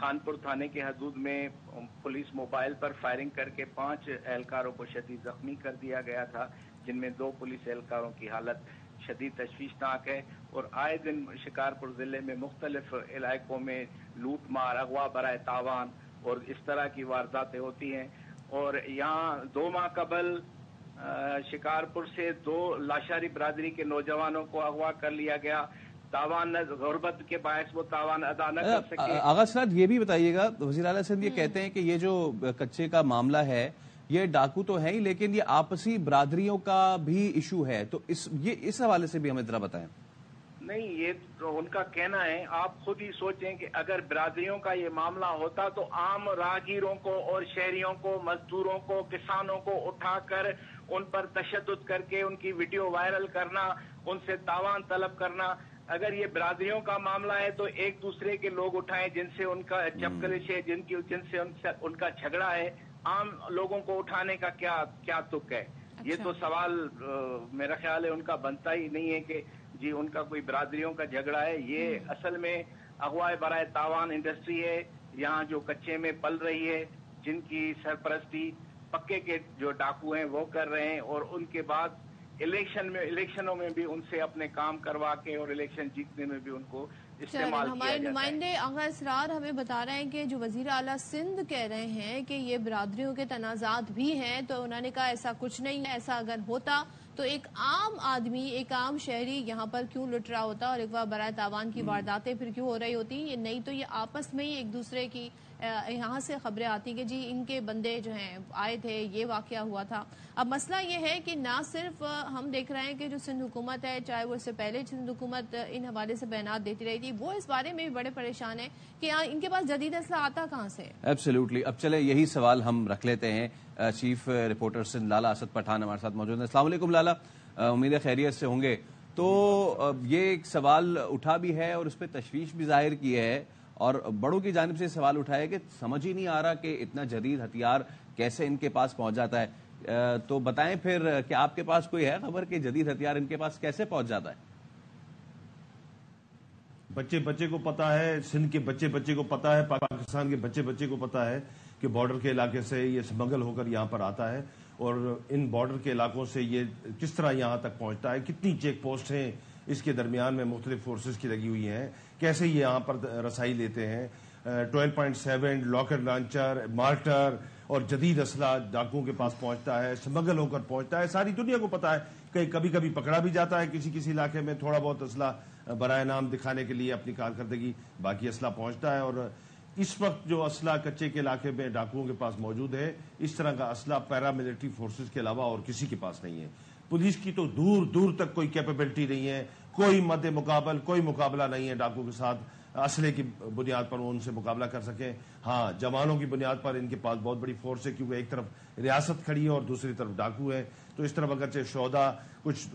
خانپور تھانے کے حدود میں پولیس موبائل پر فائرنگ کر کے 5 اہلکاروں کو شدید زخمی کر دیا گیا تھا، جن میں 2 پولیس اہلکاروں کی حالت شدید تشویشناک ہے. اور آئے دن شکارپور ضلع میں مختلف علاقوں میں لوٹ مار، اغوا برائے تاوان اور اس طرح کی وارداتیں ہوتی ہیں. اور یہاں 2 ماہ قبل شکارپور سے 2 لاشاری برادری کے نوجوانوں کو اغوا کر لیا گیا. تاوان غربت کے باعث وہ تاوان ادا نہ کر سکے. آغا اسرار یہ بھی بتائیے گا، وزیر اعلیٰ سندھ یہ کہتے ہیں کہ یہ جو کچے کا معاملہ ہے یہ ڈاکو تو ہے ہی، لیکن یہ آپسی برادریوں کا بھی ایشو ہے، تو اس حوالے سے بھی ہمیں ذرا بتائیں. نہیں، یہ تو ان کا کہنا ہے. آپ خود ہی سوچیں کہ اگر برادریوں کا یہ معاملہ ہوتا تو عام راہگیروں کو اور شہریوں کو، مزدوروں کو، کسانوں کو اٹھا کر ان پر تشدد کر کے ان کی ویڈیو وائرل کرنا، ان سے تاوان طلب کرنا. اگر یہ برادریوں کا معاملہ ہے تو ایک دوسرے کے لوگ اٹھائیں جن سے ان کا چپکلش ہے، جن سے ان کا جھگڑا ہے. عام لوگوں کو اٹھانے کا کیا تک ہے؟ یہ تو سوال میرا خیال ہے ان کا بنتا ہی نہیں ہے کہ جی ان کا کوئی برادریوں کا جھگڑا ہے. یہ اصل میں اغوا برائے تاوان انڈسٹری ہے یہاں جو کچے میں پل رہی ہے، جن کی سرپرستی پکے کے جو ڈاکو ہیں وہ کر رہے ہیں، اور ان کے بعد الیکشنوں میں بھی ان سے اپنے کام کروا کے اور الیکشن جیتنے میں بھی ان کو استعمال کیا ہمارے نمائندے آغا اسرار ہمیں بتا رہے ہیں کہ جو وزیر اعلیٰ سندھ کہہ رہے ہیں کہ یہ برادریوں کے تنازعات بھی ہیں، تو انہوں نے کہا ایسا کچھ نہیں ہے. ایسا اگر ہوتا تو ایک عام آدمی، ایک عام شہری یہاں پر کیوں لٹ رہا ہوتا، اور اغوا برائے تاوان کی وارداتیں پھر کیوں ہو رہی ہوتی؟ یہ نہیں تو یہ آپس میں ہی ایک دوسرے کی یہاں سے خبریں آتی کہ جی ان کے بندے جو ہیں آئے تھے، یہ واقعہ ہوا تھا. اب مسئلہ یہ ہے کہ نہ صرف ہم دیکھ رہے ہیں کہ جو سندھ حکومت ہے، چاہے وہ اس سے پہلے سندھ حکومت ان حوالے سے بیانات دیتی رہی تھی، وہ اس بارے میں بھی بڑے پریشان ہیں کہ ان کے پاس جدید اسلحہ آتا کہاں سے؟ ایبسلیوٹلی. اب چلے یہی سوال ہم رکھ لیتے ہیں. چیف رپورٹر سندھ لالا اسد پٹھان ہمارے ساتھ موجود ہیں. السلام علیکم لالا، امید ہے خیریت سے ہوں گے. تو یہ ایک سوال اٹھا بھی ہے اور اس پہ تشویش بھی ظاہر کی ہے، اور بڑوں کی جانب سے سوال اٹھایا کہ سمجھ ہی نہیں آ رہا کہ اتنا جدید ہتھیار کیسے ان کے پاس پہنچ جاتا ہے. تو بتائیں پھر کہ آپ کے پاس کوئی ہے خبر کہ جدید ہتھیار ان کے پاس کیسے پہنچ جاتا ہے؟ بچے کو پتا ہے، سندھ کے بچے کو پتا ہے، پاکستان کے بچے کو پتا ہے کہ بارڈر کے علاقے سے یہ سمگل ہو کر یہاں پر آتا ہے، اور ان بارڈر کے علاقوں سے یہ کس طرح یہاں تک پہنچتا ہے، کتنی چیک پوسٹ ہیں اس کے درمیان میں مختلف فورسز کی لگی ہوئی ہیں، کیسے یہ یہاں پر رسائی لیتے ہیں. 12.7 لاکر لانچر، مارٹر اور جدید اسلحہ ڈاکوؤں کے پاس پہنچتا ہے، سمگل ہو کر پہنچتا ہے. ساری دنیا کو پتا ہے کہ کبھی پکڑا بھی جاتا ہے کسی علاقے میں، تھوڑا بہت اسلحہ برائے نام دکھانے کے لیے اپنی کارکردگی، باقی اسلحہ پہنچتا ہے. اور اس وقت جو اسلحہ کچے کے علاقے میں ڈاکوؤں کے پاس موجود ہے، اس طرح کا اسلحہ پیراملٹری فورسز کے علاوہ اور کسی کے پاس نہیں ہے. پولیس کی تو دور تک کوئی کیپیبلٹی نہیں ہے، کوئی مد مقابل، کوئی مقابلہ نہیں ہے ڈاکو کے ساتھ اسلحے کی بنیاد پر وہ ان سے مقابلہ کر سکیں. ہاں، جوانوں کی بنیاد پر ان کے پاس بہت بڑی فورس ہے، کیونکہ ایک طرف ریاست کھڑی ہے اور دوسری طرف ڈاکو ہے. تو اس طرف اگرچہ شہدا کچھ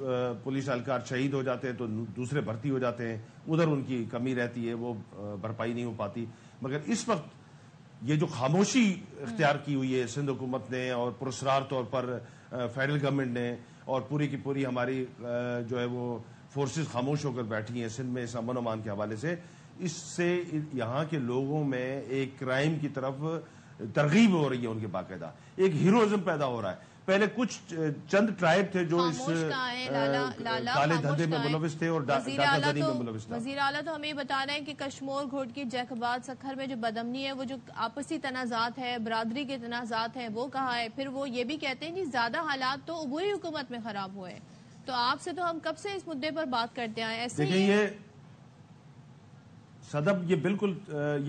پولیس اہلکار شہید ہو جاتے ہیں تو دوسرے بھرتی ہو جاتے ہیں، ادھر ان کی کمی رہتی ہے، وہ بھرپائی نہیں ہو پاتی. مگر اس وقت یہ جو خاموشی اختیار کی ہوئی ہے سندھ حکومت نے اور پراسرار طور پر فیڈرل گورنمنٹ نے، اور پوری کی پوری ہماری جو ہے وہ فورسز خاموش ہو کر بیٹھی ہیں سندھ میں اس امن و امان کے حوالے سے، اس سے یہاں کے لوگوں میں ایک کرائم کی طرف ترغیب ہو رہی ہے، ان کے باقاعدہ ایک ہیروئزم پیدا ہو رہا ہے. پہلے کچھ چند ٹرائب تھے جو اس کالے دھندے میں ملوث تھے اور ڈاکہ زنی میں ملوث تھے. وزیر اعلیٰ تو ہمیں بتا رہے ہیں کہ کشمور، گھوٹکی، جیکباد، سکھر میں جو بدامنی ہے، وہ جو آپسی تنازعات ہے، برادری کے تنازعات ہیں، وہ کہا ہے. پھر وہ یہ بھی کہتے ہیں کہ زیادہ حالات تو عبوری حکومت میں خراب ہوئے. تو آپ سے تو ہم کب سے اس مدعے پر بات کرتے آئے. ایسے دیکھیں یہ صدب، یہ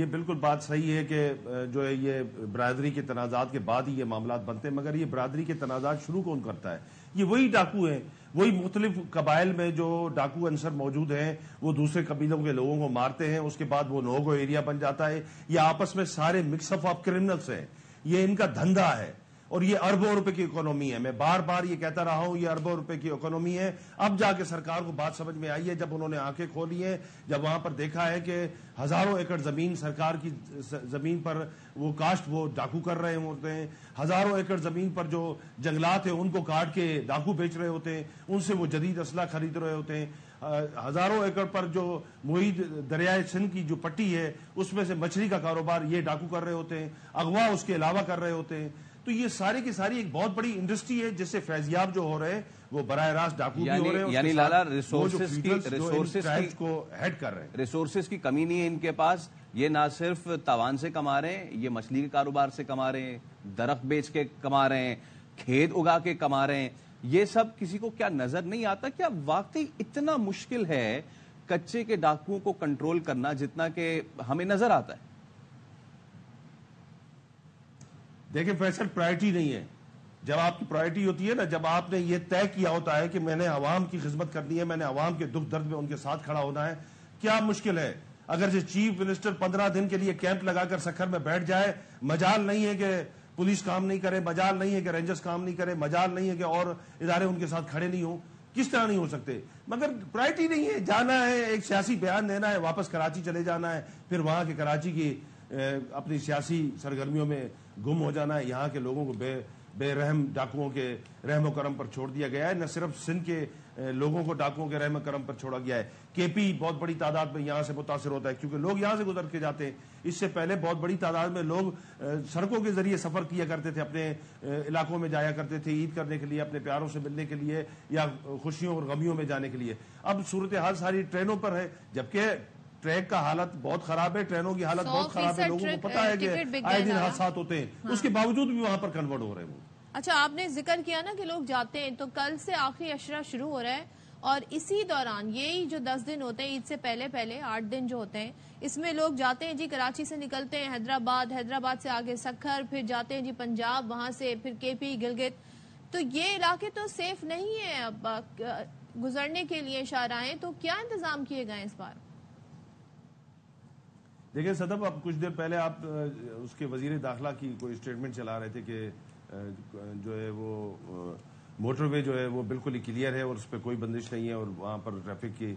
بالکل بات صحیح ہے کہ جو ہے یہ برادری کے تنازعات کے بعد ہی یہ معاملات بنتے ہیں، مگر یہ برادری کے تنازعات شروع کون کرتا ہے؟ یہ وہی ڈاکو ہیں، وہی مختلف قبائل میں جو ڈاکو عنصر موجود ہیں، وہ دوسرے قبیلوں کے لوگوں کو مارتے ہیں، اس کے بعد وہ نوگو ایریا بن جاتا ہے. یہ آپس میں سارے مکس اپ آف کرمنلز ہیں، یہ ان کا دھندا ہے. اور یہ اربوں روپے کی اکانومی ہے. میں بار بار یہ کہتا رہا ہوں یہ اربوں روپے کی اکانومی ہے. اب جا کے سرکار کو بات سمجھ میں آئی ہے جب انہوں نے آنکھیں کھولی ہیں, جب وہاں پر دیکھا ہے کہ ہزاروں ایکڑ زمین سرکار کی زمین پر وہ کاشت وہ ڈاکو کر رہے ہوتے ہیں, ہزاروں ایکڑ زمین پر جو جنگلات ہیں ان کو کاٹ کے ڈاکو بیچ رہے ہوتے ہیں, ان سے وہ جدید اسلحہ خرید رہے ہوتے ہیں, ہزاروں ایکڑ پر جو محیط دریائے سندھ کی جو پٹی ہے اس میں سے مچھلی کا کاروبار یہ ڈاکو کر رہے ہوتے ہیں, اغوا اس کے علاوہ کر رہے ہوتے ہیں. تو یہ ساری کی ساری ایک بہت بڑی انڈسٹری ہے جس سے فیضیاب جو ہو رہے ہیں وہ براہ راست ڈاکو بھی ہو رہے ہیں, یعنی لالا ریسورسز کو ہیڈ کر رہے ہیں. ریسورسز کی کمی نہیں ہے ان کے پاس. یہ نہ صرف تاوان سے کما رہے ہیں, یہ مچھلی کے کاروبار سے کما رہے ہیں, درخت بیچ کے کما رہے ہیں, کھیت اگا کے کما رہے ہیں. یہ سب کسی کو کیا نظر نہیں آتا کیا واقعی اتنا مشکل ہے کچے کے ڈاکوؤں کو کنٹرول کرنا جتنا کہ ہمیں نظر آتا ہے؟ دیکھیں فیصل, پرائرٹی نہیں ہے. جب آپ کی پرائرٹی ہوتی ہے نا, جب آپ نے یہ طے کیا ہوتا ہے کہ میں نے عوام کی خدمت کرنی ہے, میں نے عوام کے دکھ درد میں ان کے ساتھ کھڑا ہونا ہے, کیا مشکل ہے اگر جو چیف منسٹر 15 دن کے لیے کیمپ لگا کر سکھر میں بیٹھ جائے؟ مجال نہیں ہے کہ پولیس کام نہیں کرے, مجال نہیں ہے کہ رینجرز کام نہیں کرے, مجال نہیں ہے کہ اور ادارے ان کے ساتھ کھڑے نہیں ہوں. کس طرح نہیں ہو سکتے؟ مگر پرائرٹی نہیں ہے. جانا ہے, ایک سیاسی بیان دینا ہے, واپس کراچی چلے جانا ہے, پھر وہاں کے کراچی کی اپنی سیاسی سرگرمیوں میں گم ہو جانا ہے. یہاں کے لوگوں کو بے رحم ڈاکوؤں کے رحم و کرم پر چھوڑ دیا گیا ہے. نہ صرف سندھ کے لوگوں کو ڈاکوؤں کے رحم و کرم پر چھوڑا گیا ہے, کے پی بہت بڑی تعداد میں یہاں سے متاثر ہوتا ہے کیونکہ لوگ یہاں سے گزر کے جاتے ہیں. اس سے پہلے بہت بڑی تعداد میں لوگ سڑکوں کے ذریعے سفر کیا کرتے تھے, اپنے علاقوں میں جایا کرتے تھے عید کرنے کے لیے, اپنے پیاروں سے ملنے کے لیے یا خوشیوں اور غمیوں میں جانے کے لیے. اب صورتحال ساری ٹرینوں پر ہے, جبکہ ٹریک کا حالت بہت خراب ہے, ٹرینوں کی حالت بہت خراب ہے. لوگوں کو پتا ہے کہ آئے دن حادثات ہوتے ہیں, اس کے باوجود بھی وہاں پر کنورٹ ہو رہے ہیں. اچھا, آپ نے ذکر کیا نا کہ لوگ جاتے ہیں, تو کل سے آخری اشرہ شروع ہو رہا ہے اور اسی دوران یہی جو 10 دن ہوتے ہیں عید سے پہلے 8 دن جو ہوتے ہیں اس میں لوگ جاتے ہیں جی کراچی سے نکلتے ہیں حیدرآباد سے آگے سکھر, پھر جاتے ہیں جی پنجاب, وہاں سے پھر کے پی گلگت. تو یہ علاقے تو سیف نہیں ہے اب گزرنے کے لیے شاہراہیں, تو کیا انتظام کیے گئے اس بار؟ دیکھیں صدف, اب کچھ دیر پہلے آپ اس کے وزیر داخلہ کی کوئی اسٹیٹمنٹ چلا رہے تھے کہ جو ہے وہ موٹر وے جو ہے وہ بالکل ہی کلیئر ہے اور اس پہ کوئی بندش نہیں ہے اور وہاں پر ٹریفک کی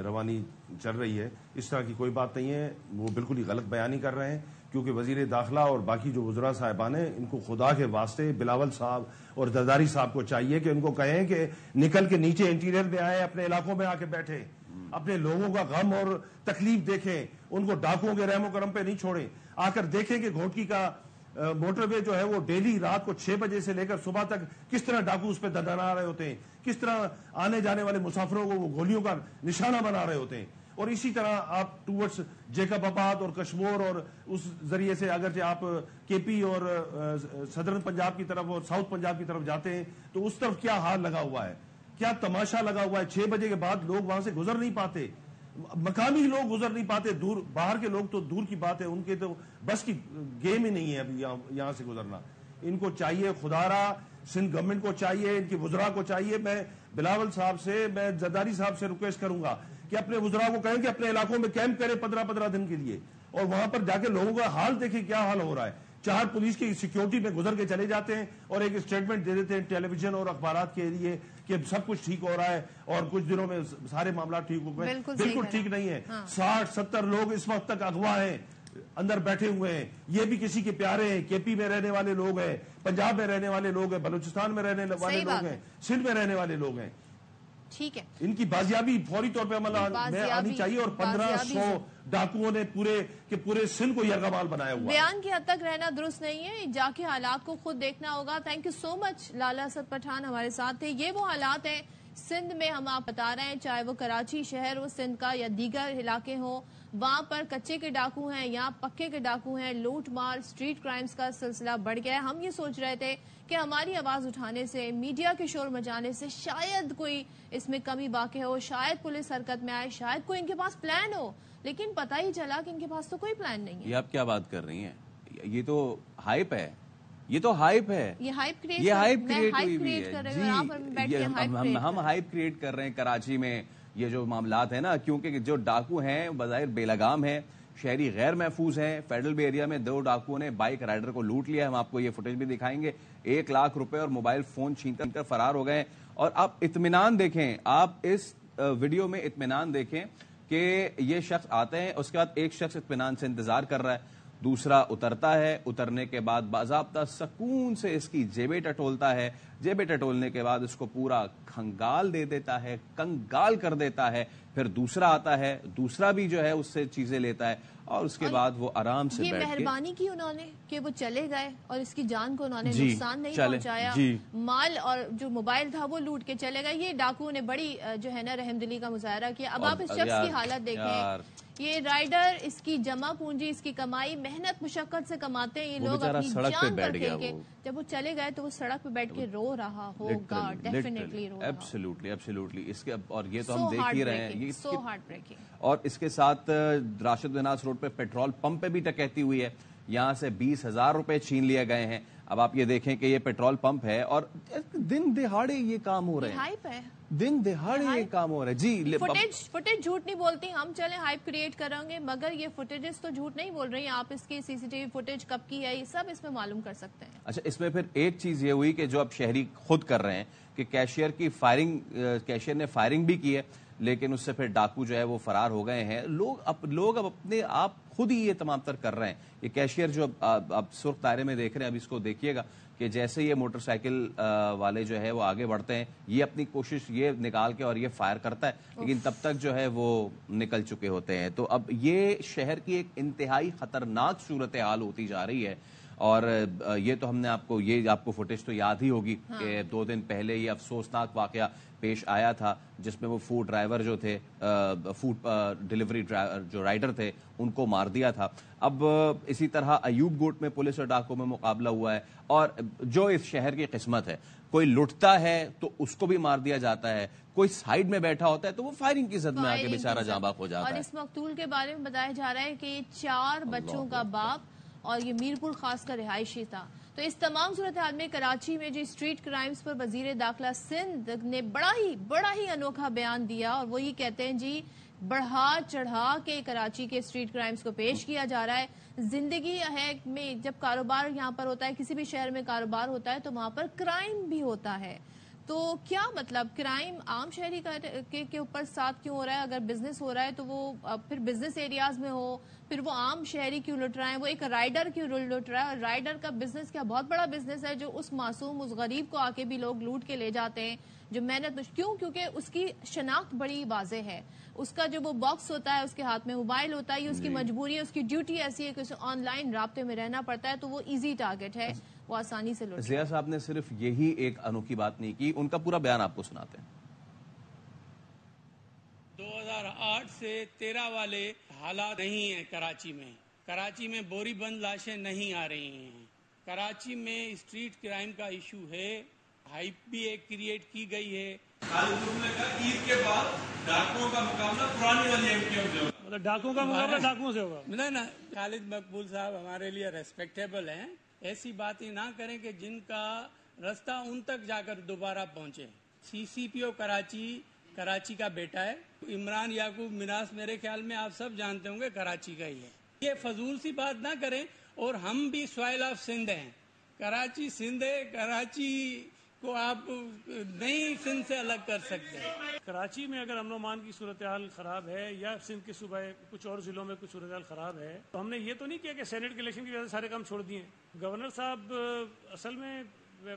روانی چل رہی ہے. اس طرح کی کوئی بات نہیں ہے, وہ بالکل ہی غلط بیانی کر رہے ہیں. کیونکہ وزیر داخلہ اور باقی جو وزراء صاحبان ہیں ان کو خدا کے واسطے بلاول صاحب اور زرداری صاحب کو چاہیے کہ ان کو کہیں کہ نکل کے نیچے انٹیریئر میں آئے, اپنے علاقوں میں آ کے بیٹھے, اپنے لوگوں کا غم اور تکلیف دیکھیں, ان کو ڈاکوؤں کے رحم و کرم پہ نہیں چھوڑیں. آ کر دیکھیں کہ گھوٹکی کا موٹر وے جو ہے وہ ڈیلی رات کو 6 بجے سے لے کر صبح تک کس طرح ڈاکو اس پہ دندنا رہے ہوتے ہیں, کس طرح آنے جانے والے مسافروں کو وہ گولیوں کا نشانہ بنا رہے ہوتے ہیں. اور اسی طرح آپ ٹورڈز جیکب آباد اور کشمور اور اس ذریعے سے اگرچہ آپ کے پی اور صدرن پنجاب کی طرف اور ساؤتھ پنجاب کی طرف جاتے ہیں تو اس طرف کیا حال لگا ہوا ہے, کیا تماشا لگا ہوا ہے. 6 بجے کے بعد لوگ وہاں سے گزر نہیں پاتے, مقامی لوگ گزر نہیں پاتے, دور باہر کے لوگ تو دور کی بات ہے, ان کے تو بس کی گیم ہی نہیں ہے ابھی یہاں سے گزرنا. ان کو چاہیے, خدارا سندھ گورنمنٹ کو چاہیے, ان کی وزراء کو چاہیے, میں بلاول صاحب سے, میں زرداری صاحب سے ریکویسٹ کروں گا کہ اپنے وزراء کو کہیں کہ اپنے علاقوں میں کیمپ کرے 15 دن کے لیے اور وہاں پر جا کے لوگوں کا حال دیکھیں کیا حال ہو رہا ہے. 4 پولیس کی سیکیورٹی میں گزر کے چلے جاتے ہیں اور ایک اسٹیٹمنٹ دے دیتے ہیں ٹیلی ویژن اور اخبارات کے لیے کہ سب کچھ ٹھیک ہو رہا ہے اور کچھ دنوں میں سارے معاملات ٹھیک ہو گئے. بالکل ٹھیک نہیں ہے. 60-70 لوگ اس وقت تک اغوا ہیں, اندر بیٹھے ہوئے ہیں. یہ بھی کسی کے پیارے ہیں, کے پی میں رہنے والے لوگ ہیں, پنجاب میں رہنے والے لوگ ہیں, بلوچستان میں رہنے والے لوگ ہیں, سندھ میں رہنے والے لوگ ہیں. ٹھیک ہے, ان کی بازیابی فوری طور پہ عمل میں آنی چاہیے. اور 1500 ڈاکوؤں نے پورے سندھ کو یرغمال بنایا ہوا. بیان کی حد تک رہنا درست نہیں ہے, جا کے حالات کو خود دیکھنا ہوگا. تھینک یو سو مچ. لالا اسد پٹھان ہمارے ساتھ تھے. یہ وہ حالات ہیں سندھ میں, ہم آپ بتا رہے ہیں, چاہے وہ کراچی شہر ہو سندھ کا یا دیگر علاقے ہوں, وہاں پر کچے کے ڈاکو ہیں, یہاں پکے کے ڈاکو ہیں. لوٹ مار, اسٹریٹ کرائمز کا سلسلہ بڑھ گیا ہے. ہم یہ سوچ رہے تھے کہ ہماری آواز اٹھانے سے, میڈیا کے شور مچانے سے شاید کوئی اس میں کمی واقع ہو, شاید پولیس حرکت میں آئے, شاید کوئی ان کے پاس پلان ہو, لیکن پتہ ہی چلا کہ ان کے پاس تو کوئی پلان نہیں ہے. یہ آپ کیا بات کر رہی ہیں, یہ تو ہائپ ہے, یہ تو ہائپ ہے, یہ ہائپ کریٹ کر رہے ہیں. ہم ہائپ کریٹ کر رہے ہیں کراچی میں. یہ جو معاملات ہیں نا, کیونکہ جو ڈاکو ہیں بظاہر بے لگام ہیں, شہری غیر محفوظ ہیں. فیڈرل بے ایریا میں 2 ڈاکوؤں نے بائک رائڈر کو لوٹ لیا. ہم آپ کو یہ فوٹیج بھی دکھائیں گے. 1 لاکھ روپے اور موبائل فون چھین کر فرار ہو گئے. اور آپ اطمینان دیکھیں, آپ اس ویڈیو میں اطمینان دیکھیں کہ یہ شخص آتے ہیں, اس کے بعد ایک شخص اطمینان سے انتظار کر رہا ہے, دوسرا اترتا ہے, اترنے کے بعد باضابطہ سکون سے اس کی جیبیں ٹٹولتا ہے, جیبیں ٹٹولنے کے بعد اس کو پورا کھنگال دے دیتا ہے, کنگال کر دیتا ہے. پھر دوسرا آتا ہے, دوسرا بھی جو ہے اس سے چیزیں لیتا ہے, اور اس کے بعد وہ آرام سے بیٹھ کے. یہ مہربانی کی انہوں نے کہ وہ چلے گئے اور اس کی جان کو انہوں نے نقصان نہیں پہنچایا. مال اور جو موبائل تھا وہ لوٹ کے چلے گئے. یہ ڈاکوؤں نے بڑی جو ہے نا رحم دلی کا مظاہرہ کیا. اب آپ اس شخص کی حالت دیکھیں, یہ رائڈر, اس کی جمع پونجی, اس کی کمائی, محنت مشقت سے کماتے ہیں یہ لوگ اپنی جان پر کھیل کے. جب وہ چلے گئے تو وہ سڑک پہ بیٹھ کے رو رہا ہوگا, ڈیفینیٹلی رو رہا. ایبسلیوٹلی. اس کے اور یہ تو ہم دیکھ ہی رہے ہیں, سو ہارٹ بریکنگ. اور اس کے ساتھ راشد بناس روڈ پہ پیٹرول پمپ پہ بھی ڈکیتی ہوئی ہے. یہاں سے 20,000 روپے چھین لیے گئے ہیں. اب آپ یہ دیکھیں کہ یہ پیٹرول پمپ ہے اور دن دہاڑے یہ کام ہو رہے ہیں, دن دہاڑے یہ کام ہو رہا ہے. جی, فوٹیج جھوٹ نہیں بولتی. ہم چلیں ہائپ کریٹ کریں گے, مگر یہ فوٹیجز تو جھوٹ نہیں بول رہی ہیں. آپ اس کی سی سی ٹی وی فوٹیج کب کی ہے, یہ سب اس میں معلوم کر سکتے ہیں. اچھا, اس میں پھر ایک چیز یہ ہوئی کہ جو اب شہری خود کر رہے ہیں کہ کیشیئر نے فائرنگ بھی کی ہے, لیکن اس سے پھر ڈاکو جو ہے وہ فرار ہو گئے ہیں. لوگ اب اپنے آپ خود ہی یہ تمام تر کر رہے ہیں. یہ کیشیئر جو اب سرخ دائرے میں دیکھ رہے ہیں, اب اس کو دیکھیے گا کہ جیسے یہ موٹر سائیکل والے جو ہے وہ آگے بڑھتے ہیں, یہ اپنی کوشش یہ نکال کے اور یہ فائر کرتا ہے, لیکن تب تک جو ہے وہ نکل چکے ہوتے ہیں. تو اب یہ شہر کی ایک انتہائی خطرناک صورتحال ہوتی جا رہی ہے. اور یہ تو ہم نے آپ کو فوٹیج تو یاد ہی ہوگی کہ 2 دن پہلے یہ افسوسناک واقعہ پیش آیا تھا جس میں وہ فوڈ ڈرائیور جو تھے, فوڈ ڈیلیوری جو رائڈر تھے, ان کو مار دیا تھا. اب اسی طرح ایوب گوٹ میں پولیس اور ڈاکو میں مقابلہ ہوا ہے. اور جو اس شہر کی قسمت ہے, کوئی لٹتا ہے تو اس کو بھی مار دیا جاتا ہے, کوئی سائیڈ میں بیٹھا ہوتا ہے تو وہ فائرنگ کی زد میں آ کے بیچارہ جاں بحق ہو جاتا ہے. اور اس مقتول کے بارے میں بتایا جا رہا ہے کہ یہ 4 بچوں کا باپ اور یہ میرپور خاص کا رہائشی تھا. تو اس تمام صورتحال میں کراچی میں جو اسٹریٹ کرائمز پر وزیر داخلہ سندھ نے بڑا ہی انوکھا بیان دیا, اور وہ یہ کہتے ہیں جی بڑھا چڑھا کے کراچی کے اسٹریٹ کرائمز کو پیش کیا جا رہا ہے. زندگی ہے میں جب کاروبار یہاں پر ہوتا ہے, کسی بھی شہر میں کاروبار ہوتا ہے, تو وہاں پر کرائم بھی ہوتا ہے. تو کیا مطلب کرائم عام شہری کے اوپر ساتھ کیوں ہو رہا ہے؟ اگر بزنس ہو رہا ہے تو وہ پھر بزنس ایریاز میں ہو, پھر وہ عام شہری کیوں لٹ رہا ہے, وہ ایک رائڈر کیوں لٹ رہا ہے؟ اور رائڈر کا بزنس کیا بہت بڑا بزنس ہے جو اس معصوم, اس غریب کو آ کے بھی لوگ لوٹ کے لے جاتے ہیں, جو محنت کیونکہ اس کی شناخت بڑی واضح ہے. اس کا جو وہ باکس ہوتا ہے, اس کے ہاتھ میں موبائل ہوتا ہے, یہ اس کی مجبوری ہے, اس کی ڈیوٹی ایسی ہے کہ اسے آن لائن رابطے میں رہنا پڑتا ہے, تو وہ ایزی ٹارگٹ ہے, وہ آسانی سے لوٹ. ضیاء صاحب نے صرف یہی ایک انوکھی بات نہیں کی, ان کا پورا بیان آپ کو سناتے ہیں. 2008 سے 13 والے حالات نہیں ہیں کراچی میں. کراچی میں بوری بند لاشیں نہیں آ رہی ہیں. کراچی میں اسٹریٹ کرائم کا ایشو ہے, ہائپ بھی ایک کریٹ کی گئی ہے. عید کے بعد ڈاکوؤں کا مقابلہ پرانی والی ایمٹیوں سے ہوگا, مطلب ڈاکوؤں کا مقابلہ ڈاکوؤں سے ہوگا. نہ خالد مقبول صاحب ہمارے لیے ریسپیکٹیبل ہیں. ایسی باتیں نہ کریں کہ جن کا رستہ ان تک جا کر دوبارہ پہنچے. سی سی پی او کراچی کا بیٹا ہے. عمران یعقوب مناس میرے خیال میں آپ سب جانتے ہوں گے کراچی کا ہی ہے. یہ فضول سی بات نہ کریں. اور ہم بھی سوائل آف سندھ ہیں. کراچی سندھ ہے, کراچی کو آپ نہیں سندھ سے الگ کر سکتے. کراچی میں اگر امن و امان کی صورتحال خراب ہے یا سندھ کے صوبہ کچھ اور ضلعوں میں کچھ صورتحال خراب ہے, تو ہم نے یہ تو نہیں کیا کہ سینٹ کے الیکشن کی وجہ سے سارے کام چھوڑ دیے. گورنر صاحب اصل میں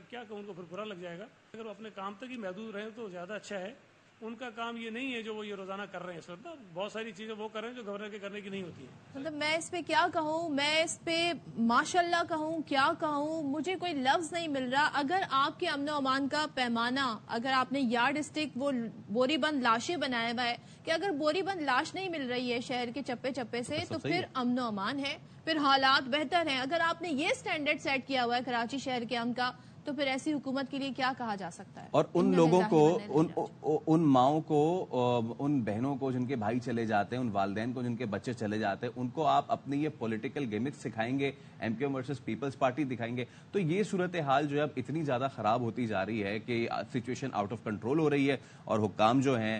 کیا کہ ان کو پھر برا لگ جائے گا, اگر وہ اپنے کام تک ہی محدود رہیں تو زیادہ اچھا ہے. ان کا کام یہ نہیں ہے جو وہ یہ روزانہ کر رہے ہیں. اس وقت بہت ساری چیزیں وہ کر رہے ہیں جو گورنر کے کرنے کی نہیں ہوتی ہیں. مطلب میں اس پہ کیا کہوں, میں اس پہ ماشاءاللہ کہوں, کیا کہوں, مجھے کوئی لفظ نہیں مل رہا. اگر آپ کے امن و امان کا پیمانہ, اگر آپ نے یارڈ اسٹک وہ بوری بند لاشیں بنایا ہوا ہے, کہ اگر بوری بند لاش نہیں مل رہی ہے شہر کے چپے چپے سے, تو پھر امن و امان ہے, پھر حالات بہتر ہیں. اگر آپ نے یہ سٹینڈرڈ سیٹ کیا ہوا ہے کراچی شہر کے امن کا, تو پھر ایسی حکومت کے لیے کیا کہا جا سکتا ہے؟ اور ان لوگوں کو, ان ماؤں کو, ان بہنوں کو جن کے بھائی چلے جاتے ہیں, ان والدین کو جن کے بچے چلے جاتے ہیں, ان کو آپ اپنی یہ پولیٹیکل گیمک سکھائیں گے, ایم کیو ورسز پیپلز پارٹی دکھائیں گے, تو یہ صورتحال جو ہے اب اتنی زیادہ خراب ہوتی جا رہی ہے کہ سچویشن آؤٹ آف کنٹرول ہو رہی ہے, اور حکام جو ہیں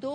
2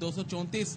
234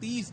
30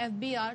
FBR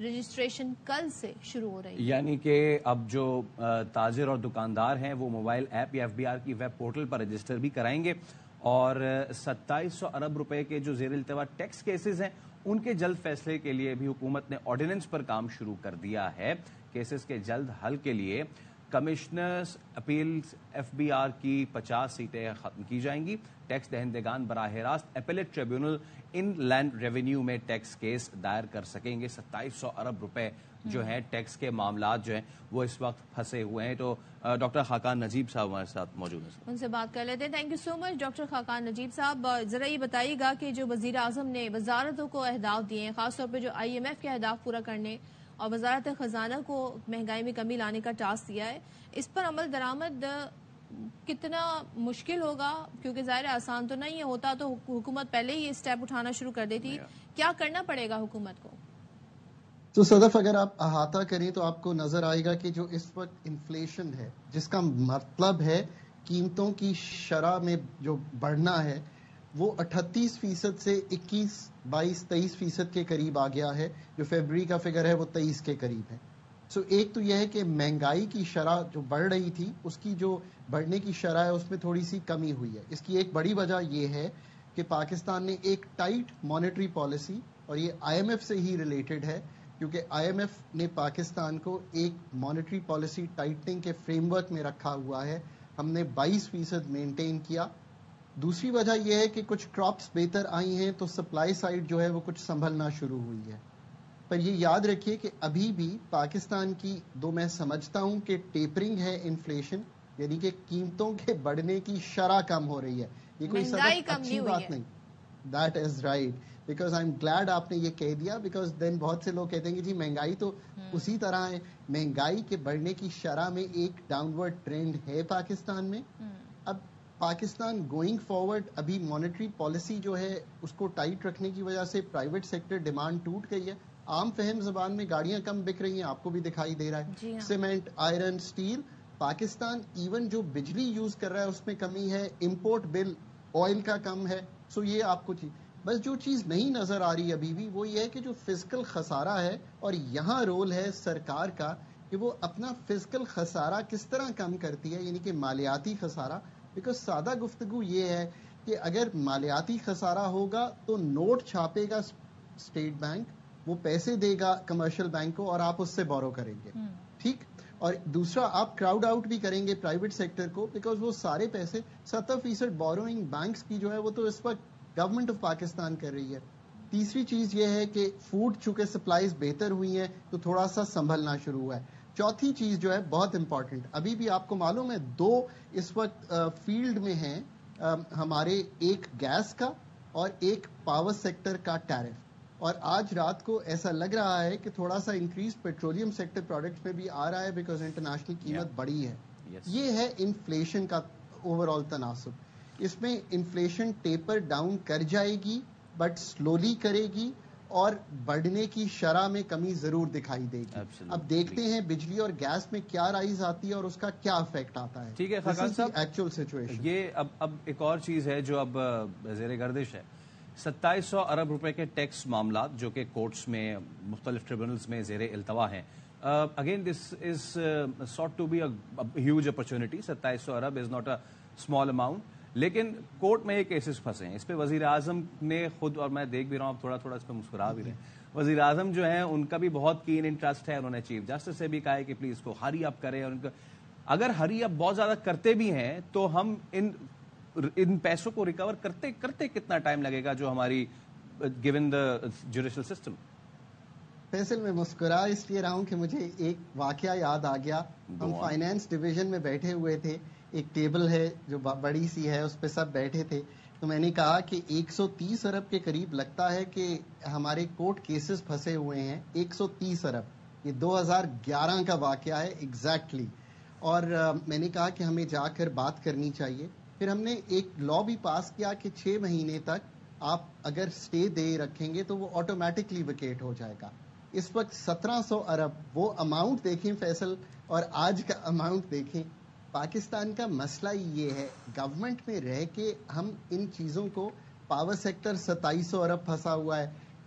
رجسٹریشن کل سے شروع ہو رہی ہے. یعنی کہ اب جو تاجر اور دکاندار ہیں وہ موبائل ایپ یا FBR کی ویب پورٹل پر رجسٹر بھی کرائیں گے اور 2700 ارب روپے کے جو زیر التوا ٹیکس کیسز ہیں ان کے جلد فیصلے کے لیے بھی حکومت نے آرڈیننس پر کام شروع کر دیا ہے. کیسز کے جلد حل کے لیے کمشنرز اپیلز FBR کی 50 سیٹیں ختم کی جائیں گی. ٹیکس دہندگان براہ راست اپیلیٹ ٹریبیونل ان لینڈ ریونیو میں ٹیکس کیس دائر کر سکیں گے. 2700 ارب روپے جو ہیں ٹیکس کے معاملات جو ہیں وہ اس وقت پھنسے ہوئے ہیں. تو ڈاکٹر خاقان نجیب صاحب ہمارے ساتھ موجود ہیں, ان سے بات کر لیتے ہیں. Thank you so much doctor Khaqan Najeeb Sahib. ذرا یہ بتائیے گا کہ جو وزیر اعظم نے وزارتوں کو اہداف دیے ہیں, خاص طور پہ جو IMF کے اہداف پورا کرنے اور وزارت خزانہ کو مہنگائی میں کمی لانے کا ٹاسک دیا ہے, اس پر عمل درآمد کتنا مشکل ہوگا؟ کیونکہ ظاہر آسان تو نہیں ہوتا, تو حکومت پہلے ہی یہ اسٹیپ اٹھانا شروع کر دیتی. کیا کرنا پڑے گا حکومت کو؟ تو صدف اگر آپ احاطہ کریں تو آپ کو نظر آئے گا کہ جو اس وقت انفلیشن ہے, جس کا مطلب ہے قیمتوں کی شرح میں جو بڑھنا ہے, وہ 38% سے 21, 22, 23% کے قریب آ گیا ہے. جو فیبری کا فگر ہے وہ 23 کے قریب ہے. ایک تو یہ ہے کہ مہنگائی کی شرح جو بڑھ رہی تھی اس کی جو بڑھنے کی شرح ہے اس میں تھوڑی سی کمی ہوئی ہے. اس کی ایک بڑی وجہ یہ ہے کہ پاکستان نے ایک ٹائٹ مانیٹری پالیسی, اور یہ IMF سے ہی ریلیٹڈ ہے کیونکہ IMF نے پاکستان کو ایک مانیٹری پالیسی ٹائٹنگ کے فریم ورک میں رکھا ہوا ہے. ہم نے 22% مینٹین کیا. دوسری وجہ یہ ہے کہ کچھ کراپس بہتر آئی ہیں تو سپلائی سائڈ جو ہے وہ کچھ سنبھلنا شروع ہوئی ہے. پر یہ یاد رکھیے کہ ابھی بھی پاکستان کی میں سمجھتا ہوں کہ ٹیپرنگ ہے انفلیشن, یعنی کہ قیمتوں کے بڑھنے کی شرح کم ہو رہی ہے. یہ کوئی سبب اچھی بات نہیں. That is right, because I am glad آپ نے یہ کہہ دیا, بیکاز دین بہت سے لوگ کہتے ہیں کہ جی مہنگائی تو اسی طرح ہے. مہنگائی کے بڑھنے کی شرح میں ایک ڈاؤن ورڈ ٹرینڈ ہے پاکستان میں. اب پاکستان گوئنگ فارورڈ ابھی مانیٹری پالیسی جو ہے اس کو ٹائٹ رکھنے کی وجہ سے پرائیویٹ سیکٹر ڈیمانڈ ٹوٹ گئی ہے. عام فہم زبان میں گاڑیاں کم بک رہی ہیں, آپ کو بھی دکھائی دے رہا ہے. Cement, iron, steel. Pakistan even جو بجلی یوز کر رہا ہے اس میں کمی ہے. امپورٹ بل آئل کا کم ہے. یہ آپ کو بس جو چیز نہیں نظر آ رہی ابھی بھی وہ یہ ہے کہ جو فزیکل خسارہ ہے, اور یہاں رول ہے سرکار کا کہ وہ اپنا فزیکل خسارہ کس طرح کم کرتی ہے, یعنی کہ مالیاتی خسارہ. بیکاز سادہ گفتگو یہ ہے کہ اگر مالیاتی خسارہ ہوگا تو نوٹ چھاپے گا اسٹیٹ بینک, وہ پیسے دے گا کمرشل بینک کو اور آپ اس سے بورو کریں گے. ٹھیک, اور دوسرا آپ کراؤڈ آؤٹ بھی کریں گے پرائیویٹ سیکٹر کو, بیکاز وہ سارے پیسے 70% بوروئنگ بینکس کی جو ہے وہ تو اس وقت گورنمنٹ آف پاکستان کر رہی ہے. تیسری چیز یہ ہے کہ فوڈ چونکہ سپلائیز بہتر ہوئی ہیں تو تھوڑا سا سنبھلنا شروع ہوا ہے. چوتھی چیز جو ہے بہت امپورٹنٹ, ابھی بھی آپ کو معلوم ہے 2 اس وقت فیلڈ میں ہیں ہمارے, ایک گیس کا اور ایک پاور سیکٹر کا ٹیرف. اور آج رات کو ایسا لگ رہا ہے کہ تھوڑا سا انکریز پیٹرولیم سیکٹر پروڈکٹس میں بھی آ رہا ہے, بیکاز انٹرنیشنل قیمت بڑی ہے. یہ ہے انفلیشن کا اوور آل تناسب. اس میں انفلیشن ٹیپر ڈاؤن کر جائے گی بٹ سلولی کرے گی, اور بڑھنے کی شرح میں کمی ضرور دکھائی دے گی. اب دیکھتے ہیں بجلی اور گیس میں کیا رائز آتی ہے اور اس کا کیا افیکٹ آتا ہے. ٹھیک ہے خاقان صاحب, ایکچوئل سچویشن یہ اب ایک اور چیز ہے جو اب زیر گردش ہے. 2700 ارب روپے کے ٹیکس معاملات جو کہ کورٹس میں مختلف ٹریبونلز میں زیر التوا ہیں. Again this is thought to be a huge opportunity. 2700 ارب is not a small amount, لیکن کورٹ میں یہ کیسز پھنسے ہیں. اس پہ وزیر اعظم نے خود, اور میں دیکھ بھی رہا ہوں اب تھوڑا اس پہ مسکرا بھی رہے ہیں, وزیر اعظم جو ہیں ان کا بھی بہت کین انٹرسٹ ہے. انہوں نے چیف جسٹس سے بھی کہا ہے کہ پلیز اس کو ہری اپ کریں, اور اگر ہری اپ بہت زیادہ کرتے بھی ہیں تو ہم ان پیسوں کو ریکور کرتے کتنا ٹائم لگے گا جو ہماری given the judicial system. Faisal میں مسکرا اس لیے رہا ہوں کہ مجھے ایک واقعہ یاد آ گیا. ہم فائنانس ڈویژن میں بیٹھے ہوئے تھے, ایک ٹیبل ہے جو بڑی سی ہے, اس پہ سب بیٹھے تھے. تو میں نے کہا کہ 130 ارب کے قریب لگتا ہے کہ ہمارے کورٹ کیسز پھنسے ہوئے ہیں. 130 ارب, یہ 2011 کا واقعہ ہے ایگزیکٹلی. اور میں نے کہا کہ ہمیں جا کر بات کرنی چاہیے. پھر ہم نے ایک لا بھی پاس کیا کہ 6 مہینے تک آپ اگر سٹے دے رکھیں گے تو وہ آٹومیٹکلی ویکیٹ ہو جائے گا. اس وقت 1700 ارب, وہ اماؤنٹ دیکھیں فیصل, اور آج کا اماؤنٹ دیکھیں. پاکستان کا مسئلہ یہ ہے, گورنمنٹ میں رہ کے ہم ان چیزوں کو, پاور سیکٹر 2700 ارب پھنسا ہوا ہے,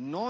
9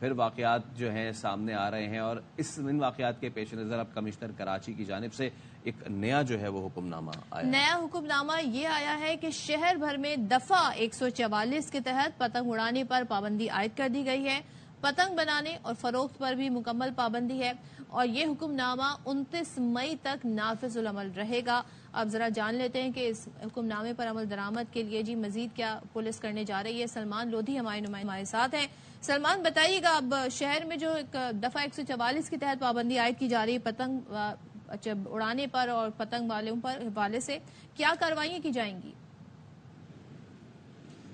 پھر واقعات جو ہیں سامنے آ رہے ہیں، اور ان واقعات کے پیش نظر اب کمشنر کراچی کی جانب سے ایک نیا جو ہے وہ حکم نامہ آیا. نیا حکم نامہ یہ آیا ہے کہ شہر بھر میں دفعہ 144 کے تحت پتنگ اڑانے پر پابندی عائد کر دی گئی ہے. پتنگ بنانے اور فروخت پر بھی مکمل پابندی ہے، اور یہ حکم نامہ 29 مئی تک نافذ العمل رہے گا. اب ذرا جان لیتے ہیں کہ اس حکم نامے پر عمل درآمد کے لیے مزید کیا پولیس کرنے جا رہی ہے. سلمان لودھی ہمارے نمائندے ہمارے ساتھ ہیں. سلمان، بتائیے گا، اب شہر میں جو ایک دفعہ 144 کے تحت پابندی عائد کی جا رہی ہے پتنگ اڑانے پر اور پتنگ والوں پر حوالے سے، کیا کارروائیاں کی جائیں گی؟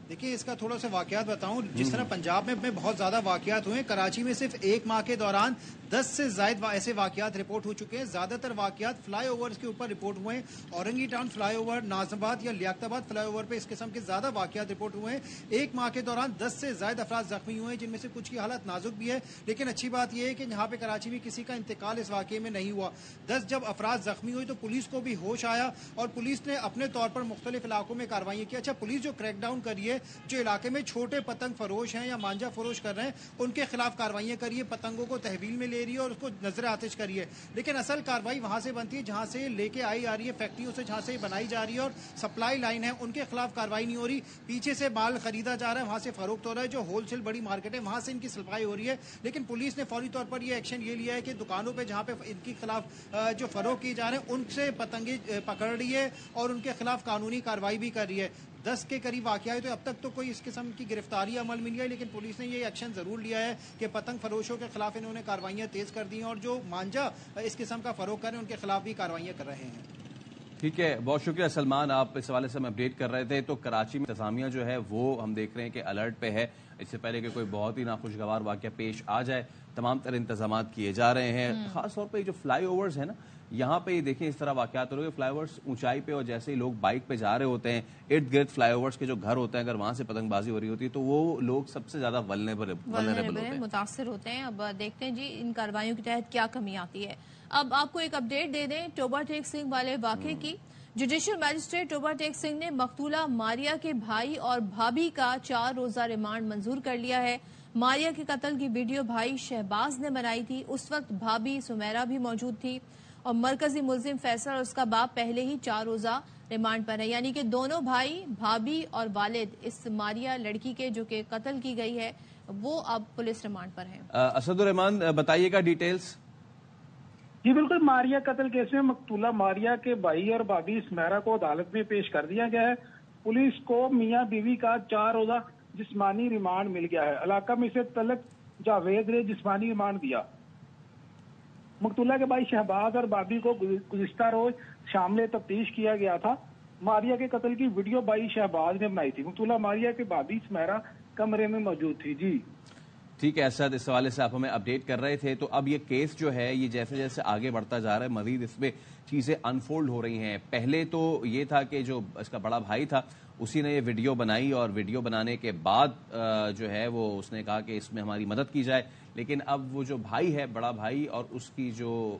دیکھیے، اس کا تھوڑا سا واقعات بتاؤں. جس طرح پنجاب میں بہت زیادہ واقعات ہوئے، کراچی میں صرف ایک ماہ کے دوران 10 سے زائد ایسے واقعات رپورٹ ہو چکے ہیں. زیادہ تر واقعات فلائی اوورز کے اوپر رپورٹ ہوئے ہیں. اورنگی ٹاؤن فلائی اوور، ناظم آباد یا لیاقت آباد فلائی اوور پہ اس قسم کے زیادہ واقعات رپورٹ ہوئے ہیں. ایک ماہ کے دوران 10 سے زائد افراد زخمی ہوئے ہیں، جن میں سے کچھ کی حالت نازک بھی ہے. لیکن اچھی بات یہ ہے کہ یہاں پہ کراچی میں کسی کا انتقال اس واقعے میں نہیں ہوا. 10 جب افراد زخمی ہوئے تو پولیس کو بھی ہوش آیا اور پولیس نے اپنے طور پر مختلف علاقوں میں کارروائیاں کی. اچھا، پولیس جو کریک ڈاؤن کری ہے، جو علاقے میں چھوٹے پتنگ فروش ہیں یا مانجا فروش کر رہے ہیں، ان کے خلاف کارروائیاں کری ہے، پتنگوں کو تحویل میں لے رہی ہے اور اس کو نظر آتش کری ہے. لیکن اصل کارروائی وہاں سے بنتی ہے جہاں سے لے کے آ رہی ہے، فیکٹریوں سے جہاں سے بنائی جا رہی ہے اور سپلائی لائن ہے، ان کے خلاف کارروائی نہیں ہو رہی. پیچھے سے مال خریدا جا رہا ہے، وہاں سے فروخت ہو رہا ہے. جو ہول سیل بڑی مارکیٹ ہے وہاں سے ان کی سپلائی ہو رہی ہے. لیکن پولیس نے فوری طور پر یہ ایکشن یہ لیا ہے کہ دکانوں پہ جہاں پہ ان کے خلاف جو فروخت کی جا رہے ہیں ان سے پتنگیں پکڑ رہی ہے اور ان کے خلاف قانونی کارروائی بھی کر رہی ہے. 10 کے قریب واقعہ ہے تو اب تک تو کوئی اس قسم کی گرفتاری عمل میں نہیں ہے، لیکن پولیس نے یہ ایکشن ضرور لیا ہے کہ پتنگ فروشوں کے خلاف انہوں نے کارروائیاں تیز کر دی ہیں اور جو مانجا اس قسم کا فروخت کر رہے ہیں ان کے خلاف بھی کارروائیاں کر رہے ہیں. ٹھیک ہے، بہت شکریہ سلمان، آپ اس حوالے سے ہم اپڈیٹ کر رہے تھے. تو کراچی میں انتظامیہ جو ہے وہ ہم دیکھ رہے ہیں کہ الرٹ پہ ہے. اس سے پہلے کہ کوئی بہت ہی ناخوشگوار واقعہ پیش آ جائے تمام تر انتظامات کیے جا رہے ہیں. خاص طور پہ جو فلائی اوورز ہیں نا، یہاں پہ دیکھیں اس طرح واقعات ہو رہے ہیں. فلائی اوورز اونچائی پہ، اور جیسے ہی لوگ بائک پہ جا رہے ہوتے ہیں، ارد گرد فلائی اوورز کے جو گھر ہوتے ہیں، اگر وہاں سے پتنگ بازی ہو رہی ہوتی ہے تو وہ لوگ سب سے زیادہ ولنریبل ہوتے ہیں، متاثر ہوتے ہیں. اب دیکھتے ہیں جی ان کارروائیوں کے تحت کیا کمی آتی ہے. اب آپ کو ایک اپڈیٹ دے دیں ٹوبہ ٹیک سنگھ والے واقعے کی. جوڈیشل میجسٹریٹ ٹوبہ ٹیک سنگھ نے مقتولہ ماریا کے بھائی اور بھابھی کا 4 روزہ ریمانڈ منظور کر لیا ہے. ماریا کے قتل کی ویڈیو بھائی شہباز نے بنائی تھی. اس وقت بھابھی سمیرہ بھی موجود تھی، اور مرکزی ملزم فیصل اور اس کا باپ پہلے ہی 4 روزہ ریمانڈ پر ہے. یعنی کہ دونوں بھائی، بھابھی اور والد اس ماریا لڑکی کے جو کہ قتل کی گئی ہے، وہ اب پولیس ریمانڈ پر ہیں. اسد الرحمان، بتائیے گا ڈیٹیلز. جی بالکل، ماریا قتل کیس میں مقتولہ ماریا کے بھائی اور بھابھی سمیرہ کو عدالت میں پیش کر دیا گیا ہے. پولیس کو میاں بیوی کا 4 روزہ جسمانی ریمانڈ مل گیا ہے. علاقہ میں سے طلق جاوید نے جسمانی ریمانڈ دیا. مقتولہ کے بھائی شہباز اور بھابھی کو گزشتہ روز شامل تفتیش کیا گیا تھا. ماریا کے قتل کی ویڈیو بھائی شہباز نے بنائی تھی. مقتولہ ماریا کے بھابھی سمیرہ کمرے میں موجود تھی. جی ٹھیک ہے اسد، اس حوالے سے آپ ہمیں اپڈیٹ کر رہے تھے. تو اب یہ کیس جو ہے یہ جیسے جیسے آگے بڑھتا جا رہا ہے، مزید اس میں چیزیں انفولڈ ہو رہی ہیں. پہلے تو یہ تھا کہ جو اس کا بڑا بھائی تھا اسی نے یہ ویڈیو بنائی، اور ویڈیو بنانے کے بعد جو ہے وہ اس نے کہا کہ اس میں ہماری مدد کی جائے. لیکن اب وہ جو بھائی ہے، بڑا بھائی، اور اس کی جو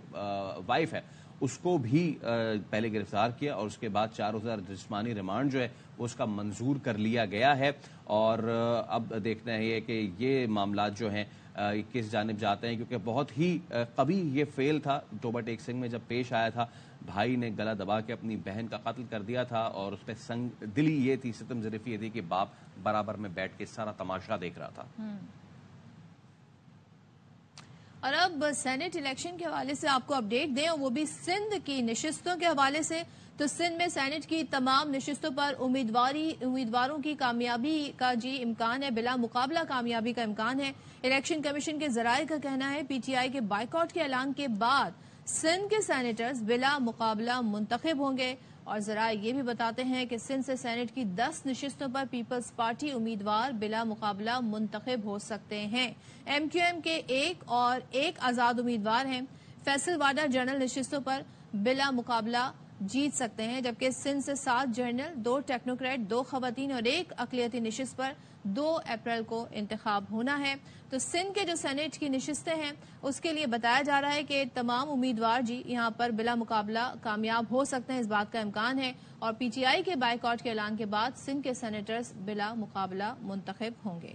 وائف ہے، اس کو بھی پہلے گرفتار کیا اور اس کے بعد 4 روزہ جسمانی ریمانڈ جو ہے وہ اس کا منظور کر لیا گیا ہے. اور اب دیکھنا ہے کہ یہ معاملات جو ہیں کس جانب جاتے ہیں، کیونکہ بہت ہی قبی یہ فیل تھا ٹوبہ ٹیک سنگھ میں جب پیش آیا تھا. بھائی نے گلا دبا کے اپنی بہن کا قتل کر دیا تھا، اور اس پہ سنگ دلی یہ تھی، ستم ظریفی یہ تھی کہ باپ برابر میں بیٹھ کے سارا تماشا دیکھ رہا تھا. اور اب سینٹ الیکشن کے حوالے سے آپ کو اپڈیٹ دیں، وہ بھی سندھ کی نشستوں کے حوالے سے. تو سندھ میں سینٹ کی تمام نشستوں پر امیدواروں کی کامیابی کا امکان ہے، بلا مقابلہ کامیابی کا امکان ہے. الیکشن کمیشن کے ذرائع کا کہنا ہے پی ٹی آئی کے بائیکاٹ کے اعلان کے بعد سندھ کے سینیٹرز بلا مقابلہ منتخب ہوں گے. اور ذرائع یہ بھی بتاتے ہیں کہ سندھ سے سینٹ کی 10 نشستوں پر پیپلز پارٹی امیدوار بلا مقابلہ منتخب ہو سکتے ہیں. ایم کیو ایم کے 1 اور 1 آزاد امیدوار ہیں. فیصل واڈا جنرل نشستوں پر بلا مقابلہ جیت سکتے ہیں، جبکہ سندھ سے 7 جنرل، 2 ٹیکنوکریٹ، 2 خواتین اور 1 اقلیتی نشست پر 2 اپریل کو انتخاب ہونا ہے. تو سندھ کے جو سینٹ کی نشستیں ہیں اس کے لیے بتایا جا رہا ہے کہ تمام امیدوار یہاں پر بلا مقابلہ کامیاب ہو سکتے ہیں، اس بات کا امکان ہے. اور پی ٹی آئی کے بائیکاٹ کے اعلان کے بعد سندھ کے سینیٹرز بلا مقابلہ منتخب ہوں گے.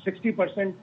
60%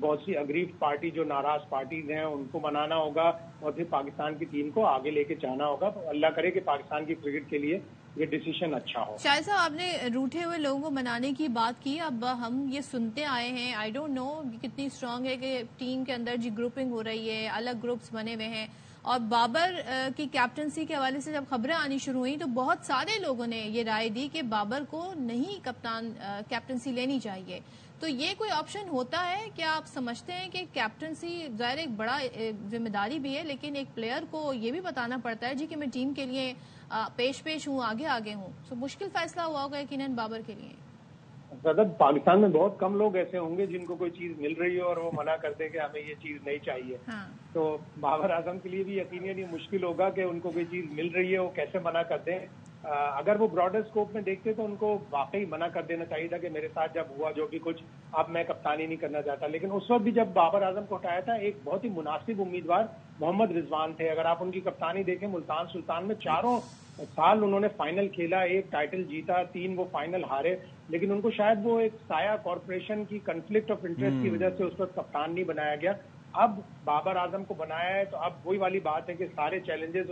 بہت سی اگریو پارٹی جو ناراض پارٹیز ہیں ان کو منانا ہوگا اور پھر پاکستان کی ٹیم کو آگے لے کے جانا ہوگا. اللہ کرے کہ پاکستان کی کرکٹ کے لیے یہ ڈیسیشن اچھا ہو. شاہد صاحب آپ نے روٹھے ہوئے لوگوں کو منانے کی بات کی. اب ہم یہ سنتے آئے ہیں, آئی ڈونٹ نو کتنی اسٹرانگ ہے کہ ٹیم کے اندر گروپنگ ہو رہی ہے, الگ گروپس بنے ہوئے ہیں, اور بابر کی کیپٹنسی کے حوالے سے جب خبریں آنی شروع ہوئیں تو بہت سارے لوگوں نے یہ رائے دی کہ بابر کو نہیں کیپٹنسی لینی چاہیے. تو یہ کوئی آپشن ہوتا ہے؟ کیا آپ سمجھتے ہیں کہ کیپٹنسی ظاہر ایک بڑا ذمہ داری بھی ہے, لیکن ایک پلیئر کو یہ بھی بتانا پڑتا ہے کہ میں ٹیم کے لیے پیش ہوں, آگے ہوں. تو مشکل فیصلہ ہوا ہوگا یقیناً بابر کے لیے. پاکستان میں بہت کم لوگ ایسے ہوں گے جن کو کوئی چیز مل رہی ہے اور وہ منع کرتے ہیں کہ ہمیں یہ چیز نہیں چاہیے. تو بابر اعظم کے لیے بھی یقیناً یہ مشکل ہوگا کہ ان کو کوئی چیز مل رہی ہے وہ کیسے منع کرتے ہیں. اگر وہ براڈر اسکوپ میں دیکھتے تو ان کو واقعی منع کر دینا چاہیے تھا کہ میرے ساتھ جب ہوا جو بھی کچھ, اب میں کپتانی نہیں کرنا چاہتا. لیکن اس وقت بھی جب بابر اعظم کو ہٹایا تھا ایک بہت ہی مناسب امیدوار محمد رضوان تھے. اگر آپ ان کی کپتانی دیکھیں, ملتان سلطان میں 4 سال انہوں نے فائنل کھیلا, 1 ٹائٹل جیتا, 3 وہ فائنل ہارے, لیکن ان کو شاید وہ ایک سایہ کارپوریشن کی کنفلکٹ آف انٹرسٹ کی وجہ سے اس وقت کپتان نہیں بنایا گیا. اب بابر اعظم کو بنایا ہے تو اب وہی والی بات ہے کہ سارے چیلنجز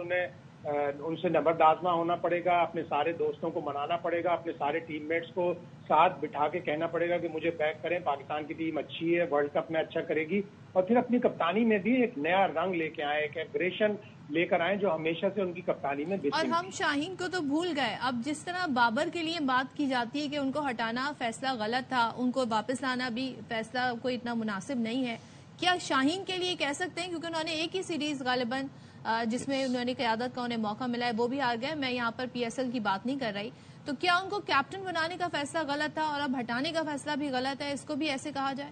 ان سے نبرد آزما ہونا پڑے گا, اپنے سارے دوستوں کو منانا پڑے گا, اپنے سارے ٹیم میٹس کو ساتھ بٹھا کے کہنا پڑے گا کہ مجھے بیک کریں, پاکستان کی ٹیم اچھی ہے, ورلڈ کپ میں اچھا کرے گی, اور پھر اپنی کپتانی میں بھی ایک نیا رنگ لے کے آئے, ایک ایگریشن لے کر آئے جو ہمیشہ سے ان کی کپتانی میں اور ہم شاہین کو تو بھول گئے. اب جس طرح بابر کے لیے بات کی جاتی ہے کہ ان کو ہٹانا فیصلہ غلط تھا, ان کو واپس لانا بھی فیصلہ کوئی اتنا مناسب نہیں ہے, کیا شاہین کے لیے کہہ سکتے ہیں, کیونکہ انہوں نے ایک ہی سیریز غالباً جس میں انہوں نے قیادت کا انہیں موقع ملا ہے وہ بھی ہار گئے, میں یہاں پر پی ایس ایل کی بات نہیں کر رہی, تو کیا ان کو کیپٹن بنانے کا فیصلہ غلط تھا اور اب ہٹانے کا فیصلہ بھی غلط ہے, اس کو بھی ایسے کہا جائے؟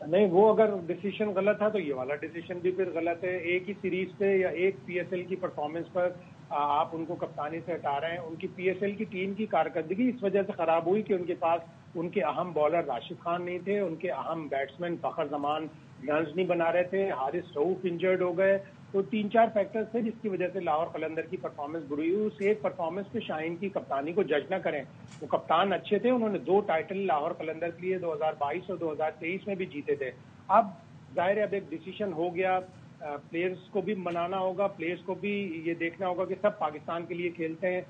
نہیں, وہ اگر ڈیسیشن غلط تھا تو یہ والا ڈیسیشن بھی پھر غلط ہے. ایک ہی سیریز پہ یا ایک پی ایس ایل کی پرفارمنس پر آپ ان کو کپتانی سے ہٹا رہے ہیں. ان کی پی ایس ایل کی ٹیم کی کارکردگی اس وجہ سے خراب ہوئی کہ ان کے پاس ان کے اہم بالر راشد خان نہیں تھے, ان کے اہم بیٹسمین فخر زمان رنز نہیں بنا رہے تھے, حارث رؤوف انجرڈ ہو گئے. تو 3-4 فیکٹرز تھے جس کی وجہ سے لاہور قلندر کی پرفارمنس بری ہوئی. اس ایک پرفارمنس پہ شاہین کی کپتانی کو جج نہ کریں. وہ کپتان اچھے تھے, انہوں نے 2 ٹائٹل لاہور قلندر کے لیے 2022 اور 2023 میں بھی جیتے تھے. اب ظاہر ہے اب ایک ڈیسیشن ہو گیا, پلیئرز کو بھی منانا ہوگا, پلیئرز کو بھی یہ دیکھنا ہوگا کہ سب پاکستان کے لیے کھیلتے ہیں,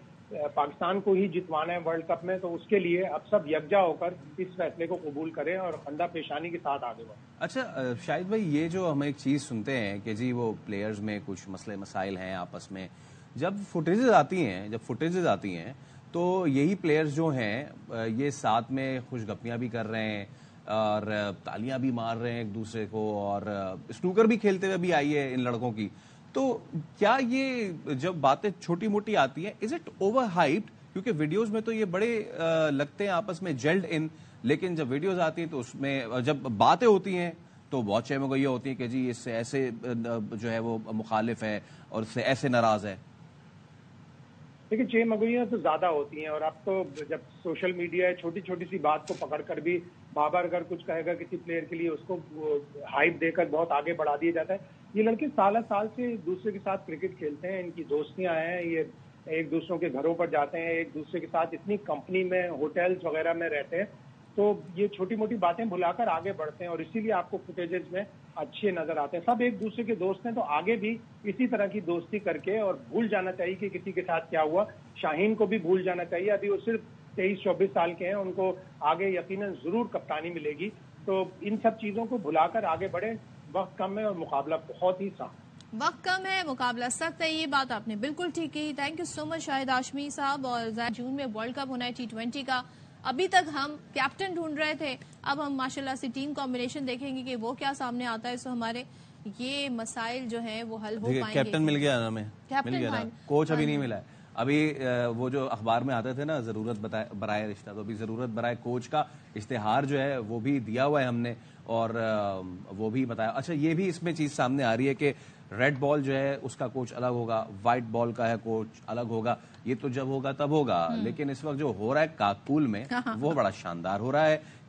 پاکستان کو ہی جتوانا ہے ورلڈ کپ میں, تو اس کے لیے اب سب یکجا ہو کر اس فیصلے کو قبول کریں اور خندہ پیشانی کے ساتھ آگے بڑھیں. اچھا شاہد بھائی, یہ جو ہم ایک چیز سنتے ہیں کہ جی وہ پلیئرز میں کچھ مسئلے مسائل ہیں آپس میں, جب فوٹیجز آتی ہیں تو یہی پلیئرز جو ہیں یہ ساتھ میں خوش گپیاں بھی کر رہے ہیں اور تالیاں بھی مار رہے ہیں ایک دوسرے کو, اور اسنوکر بھی کھیلتے ہوئے بھی آئی ہے ان لڑکوں کی. تو کیا یہ جب باتیں چھوٹی موٹی آتی ہیں, از اٹ اوور ہائپڈ؟ کیونکہ ویڈیوز میں تو یہ بڑے لگتے ہیں آپس میں جیلڈ ان, لیکن جب ویڈیوز آتی ہیں تو اس میں جب باتیں ہوتی ہیں تو بہت چیزیں کو یہ ہوتی ہیں کہ جی اس سے ایسے جو ہے وہ مخالف ہے اور اس سے ایسے ناراض ہے. دیکھیے, 6 مگوئیاں تو زیادہ ہوتی ہیں, اور اب تو جب سوشل میڈیا ہے چھوٹی چھوٹی سی بات کو پکڑ کر بھی بابر اگر کچھ کہے گا کسی پلیئر کے لیے اس کو ہائپ دے کر بہت آگے بڑھا دیا جاتا ہے. یہ لڑکے سال سے ایک دوسرے کے ساتھ کرکٹ کھیلتے ہیں, ان کی دوستیاں ہیں, یہ ایک دوسروں کے گھروں پر جاتے ہیں, ایک دوسرے کے ساتھ اتنی کمپنی میں ہوٹلز وغیرہ میں رہتے ہیں, تو یہ چھوٹی موٹی باتیں بھلا کر آگے بڑھتے ہیں اور اسی لیے آپ کو فوٹیجز میں اچھے نظر آتے ہیں. سب ایک دوسرے کے دوست ہیں, تو آگے بھی اسی طرح کی دوستی کر کے, اور بھول جانا چاہیے کہ کسی کے ساتھ کیا ہوا. شاہین کو بھی بھول جانا چاہیے, ابھی وہ صرف 23-24 سال کے ہیں, ان کو آگے یقیناً ضرور کپتانی ملے گی. تو ان سب چیزوں کو بھلا کر آگے بڑھیں. وقت کم ہے اور مقابلہ بہت ہی سخت. وقت کم ہے, مقابلہ سخت ہے, یہ بات آپ نے بالکل ٹھیک کی. تھینک یو سو مچ شاہد ہاشمی صاحب. اور جون میں ورلڈ کپ ہونا ہے T20 کا, ابھی تک ہم کیپٹن ڈھونڈ رہے تھے, اب ہم ماشاءاللہ سے ٹیم کمبینیشن دیکھیں گے کہ وہ کیا سامنے آتا ہے. سو ہمارے یہ مسائل جو ہیں وہ حل ہو پائیں گے. کیپٹن مل گیا نا, ہمیں مل گیا نا, کوچ ابھی نہیں ملا ہے. ابھی وہ جو اخبار میں آتے تھے نا ضرورت برائے رشتہ, تو ابھی ضرورت برائے کوچ کا اشتہار جو ہے وہ بھی دیا ہوا ہے ہم نے, اور وہ بھی بتایا. اچھا, یہ بھی اس میں چیز سامنے آ رہی ہے کہ ریڈ بال جو ہے اس کا کوچ الگ ہوگا, وائٹ بال کا ہے کوچ الگ ہوگا. یہ تو جب ہوگا تب ہوگا, لیکن اس وقت جو ہو رہا ہے کاکپول میں وہ بڑا شاندار ہو رہا ہے,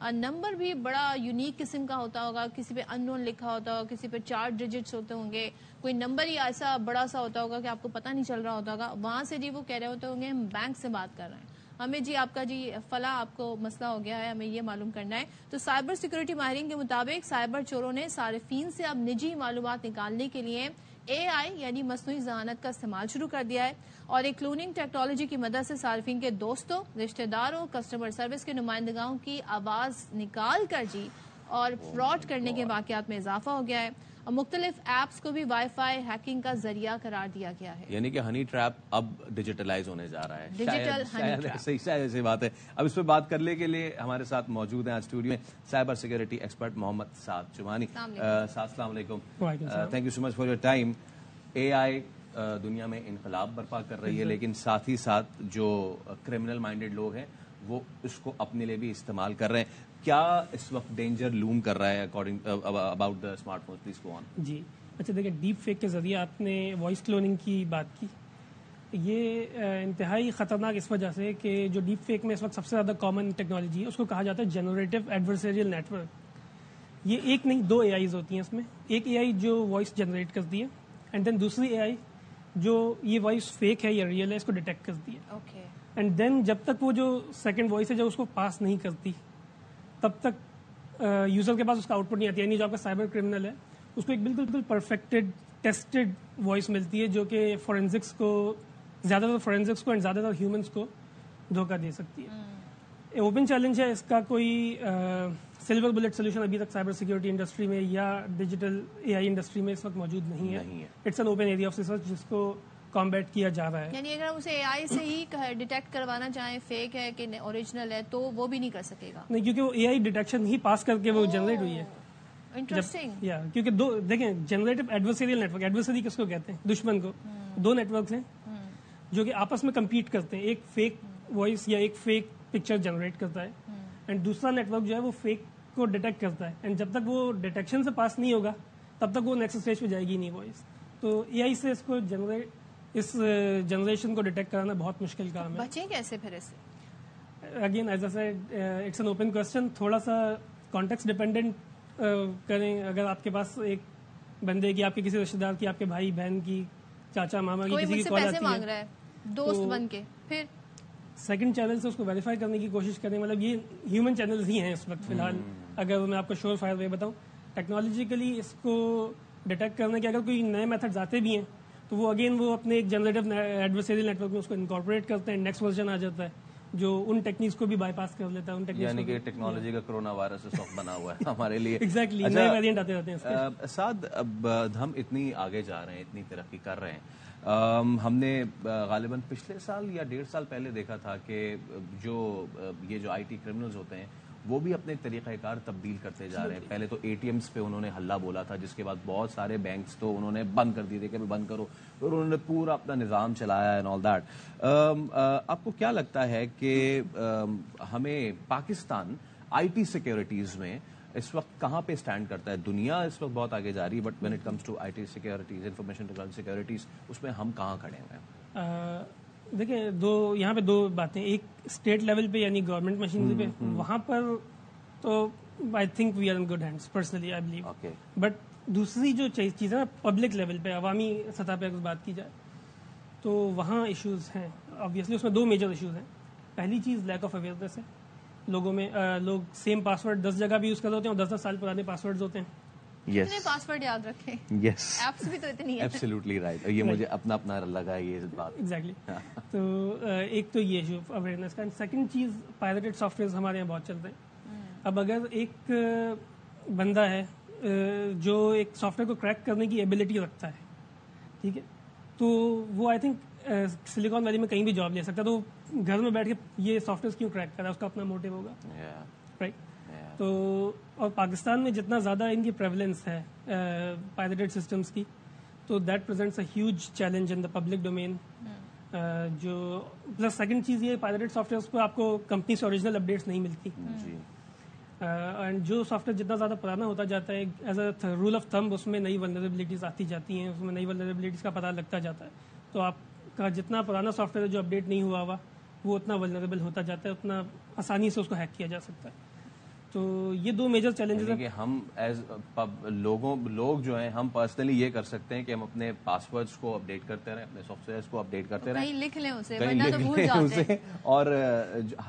نمبر بھی بڑا یونیک قسم کا ہوتا ہوگا, کسی پہ ان نون لکھا ہوتا ہوگا, کسی پہ 4 ڈیجٹس ہوتے ہوں گے, کوئی نمبر ہی ایسا بڑا سا ہوتا ہوگا کہ آپ کو پتہ نہیں چل رہا ہوتا ہوگا. وہاں سے جی وہ کہہ رہے ہوتے ہوں گے ہم بینک سے بات کر رہے ہیں, ہمیں جی آپ کا جی فلاں آپ کو مسئلہ ہو گیا ہے, ہمیں یہ معلوم کرنا ہے. تو سائبر سیکورٹی ماہرین کے مطابق سائبر چوروں نے صارفین سے اب نجی معلومات نکالنے کے لیے AI یعنی مصنوعی ذہانت کا استعمال شروع کر دیا ہے, اور ایک کلوننگ ٹیکنالوجی کی مدد سے صارفین کے دوستوں, رشتہ داروں, کسٹمر سروس کے نمائندگاؤں کی آواز نکال کر جی اور فراڈ کرنے کے واقعات میں اضافہ ہو گیا ہے. اور مختلف ایپس کو بھی وائی فائی ہیکنگ کا ذریعہ قرار دیا گیا ہے. یعنی کہ ہنی ٹریپ اب ڈیجیٹلائز ہونے جا رہا ہے. ڈیجیٹل ہنی ٹریپ, صحیح ایسی بات ہے. اب اس پہ بات کرنے کے لیے ہمارے ساتھ موجود ہیں آج اسٹوڈیو میں سائبر سیکورٹی ایکسپرٹ محمد سعد چمانی. السلام علیکم. Thank you so much for your time. AI دنیا میں انقلاب برپا کر رہی ہے, لیکن ساتھ ہی ساتھ جو کرمنل مائنڈیڈ لوگ ہیں وہ اس کو اپنے لیے بھی استعمال کر رہے ہیں. کیا اس وقت ڈینجر لوم کر رہا ہے according about the smart phone? Please go on. جی اچھا, دیکھیں ڈیپ فیک کے ذریعے آپ نے وائس کلوننگ کی بات کی. یہ انتہائی خطرناک اس وجہ سے کہ جو ڈیپ فیک میں اس وقت سب سے زیادہ کامن ٹیکنالوجی ہے اس کو کہا جاتا ہے جنریٹو ایڈورسریل نیٹ ورک. یہ ایک نہیں 2 AIs ہوتی ہیں اس میں. ایک AI جو وائس جنریٹ کرتی ہے, اینڈ دین دوسری AI جو یہ وائس فیک ہے یا ریئل ہے اس کو ڈیٹیکٹ کرتی ہے. اینڈ دین جب تک وہ جو سیکنڈ وائس ہے جب اس کو پاس نہیں کرتی تب تک یوزر کے پاس اس کا آؤٹ پٹ نہیں آتی. یعنی جو آپ کا سائبر کرمنل ہے اس کو ایک بالکل پرفیکٹڈ ٹیسٹڈ وائس ملتی ہے جو کہ فورینزکس کو زیادہ تر فورینزکس کو اینڈ زیادہ تر ہیومنس کو دھوکہ دے سکتی ہے. اوپن چیلنج ہے, اس کا کوئی سلور بلٹ سولوشن ابھی تک سائبر سیکورٹی انڈسٹری میں یا ڈیجیٹل AI انڈسٹری میں اس وقت موجود نہیں ہے. It's an open area of research جس کو کامبیٹ کیا جا رہا ہے. یعنی اگر اسے AI سے ہی ڈیٹیکٹ کروانا چاہیں فیک ہے کہ اوریجنل ہے تو وہ بھی نہیں کر سکے گا؟ نہیں, کیونکہ وہ AI ڈیٹیکشن ہی پاس کر کے وہ جنریٹ ہوئی ہے. انٹرسٹنگ. یا کیونکہ دیکھیں جنریٹو ایڈورسریل نیٹ ورک, ایڈورسری کس کو کہتے ہیں؟ دشمن کو. 2 نیٹ ورکس ہیں جو کہ آپس میں کمپیٹ کرتے ہیں. ایک فیک وائس یا ایک فیک پکچر جنریٹ کرتا ہے, اینڈ دوسرا نیٹ ورک جو ہے وہ فیک کو ڈیٹیکٹ کرتا ہے. اینڈ جب تک وہ ڈیٹیکشن سے پاس نہیں ہوگا تب تک وہ نیکسٹ اسٹیج پہ جائے گی نہیں وائس. تو AI سے اس کو اس جنریشن کو ڈیٹیکٹ کرانا بہت مشکل کام ہے. بچیں کیسے پھر اس سے؟ Again as a it's an open question. تھوڑا سا کانٹیکسٹ ڈیپینڈنٹ کریں. اگر آپ کے پاس ایک بندے کی, آپ کے کسی رشتے دار کی, آپ کے بھائی بہن کی, چاچا ماما کی کسی کی کال آتی ہے دوست بن کے, پھر سیکنڈ چینل سے اس کو ویریفائی کرنے کی کوشش کریں. مطلب یہ ہیومن چینلز ہی ہیں اس وقت فی الحال. اگر میں آپ کو شور فائر وے بتاؤں, ٹیکنالوجیکلی اس کو ڈیٹیکٹ کرنے کے اگر کوئی نئے میتھڈز آتے بھی ہیں تو وہ اگین وہ اپنے ایک جنریٹو ایڈورسریل نیٹ ورک میں اس کو انکارپوریٹ کرتے ہیں. نیکسٹ ورژن آ جاتا ہے جو ان ٹیکنیکس کو بھی بائی پاس کر لیتا ہے. یعنی کہ ٹیکنالوجی کا کرونا وائرس اس وقت بنا ہوا ہے ہمارے لیے. ایگزیکٹلی, نئے ویریئنٹ آتے رہتے ہیں. سعد, اب ہم اتنی آگے جا رہے ہیں, اتنی ترقی کر رہے ہیں. ہم نے غالباً پچھلے سال یا 1.5 سال پہلے دیکھا تھا کہ جو یہ جو IT کرمنلز ہوتے ہیں وہ بھی اپنے طریقہ کار تبدیل کرتے جا رہے ہیں. پہلے تو ATMs پہ انہوں نے ہلہ بولا تھا, جس کے بعد بہت سارے بینکس تو انہوں نے بند کر دیے تھے کہ بند کرو, پھر انہوں نے پورا اپنا نظام چلایا اینڈ آل دیٹ. آپ کو کیا لگتا ہے کہ ہمیں پاکستان IT سیکورٹیز میں اس وقت کہاں پہ اسٹینڈ کرتا ہے؟ دنیا اس وقت بہت آگے جا رہی ہے, but when it comes to IT securities, information technology securities, اس میں ہم کہاں کھڑے ہوئے ہیں؟ دیکھیں یہاں پہ 2 باتیں. ایک اسٹیٹ لیول پہ یعنی گورنمنٹ مشینری پہ, وہاں پر تو I think we are in good hands personally I believe. But دوسری جو چیز ہے پبلک لیول پہ, عوامی سطح پہ اگر بات کی جائے تو وہاں ایشوز ہیں. آبویسلی اس میں 2 میجر ایشوز ہیں. پہلی چیز لیک آف اویئرنیس ہے لوگوں میں. لوگ سیم پاسورڈ 10 جگہ بھی یوز کر رہے ہوتے ہیں اور 10 سال پرانے پاسورڈز ہوتے ہیں. اتنے پاسورڈ یاد رکھیں. یس, ایپس بھی تو اتنی ہیں. Absolutely right. یہ مجھے اپنا لگا یہ بات. ایگزیکٹلی. تو ایک تو یہ ایشو اویئرنیس کا. سیکنڈ چیز پائریٹڈ سافٹ ویئرز ہمارے یہاں بہت چلتے ہیں. اب اگر ایک بندہ ہے جو ایک سافٹ ویئر کو کریک کرنے کی ایبلٹی رکھتا ہے, ٹھیک ہے, تو وہ آئی تھنک سلیکان ویلی میں کہیں بھی جاب لے سکتا ہے. تو گھر میں بیٹھ کے یہ سافٹ ویئر کیوں کریک کرا ہے, اس کا اپنا موٹیو ہوگا, رائٹ. تو اور پاکستان میں جتنا زیادہ ان کی پریولنس ہے پائریٹڈ سسٹمس کی, تو that presents a huge challenge in the public domain. جو پلس سیکنڈ چیز یہ پائریٹڈ سافٹ ویئر کو آپ کو کمپنی سے اوریجنل اپڈیٹس نہیں ملتی. اینڈ جو سافٹ ویئر جتنا زیادہ پرانا ہوتا جاتا ہے, as a rule of thumb اس میں نئی ولنریبلٹیز آتی جاتی ہیں, اس میں نئی ولنریبلٹیز کا پتہ لگتا جاتا ہے. تو آپ کا جتنا پرانا سافٹ ویئر جو اپڈیٹ نہیں ہوا وہ اتنا ولنریبل ہوتا جاتا ہے, اتنا آسانی سے اس کو ہیک کیا جا سکتا ہے. تو یہ دو میجر چیلنجز ہیں کہ ہم ایز لوگ جو ہیں ہم پرسنلی یہ کر سکتے ہیں کہ ہم اپنے پاسورڈز کو اپڈیٹ کرتے رہیں, اپنے سافٹ ویئرس کو اپڈیٹ کرتے رہیں, کہیں لکھ لیں اسے, کہیں لکھ لیں اسے, اور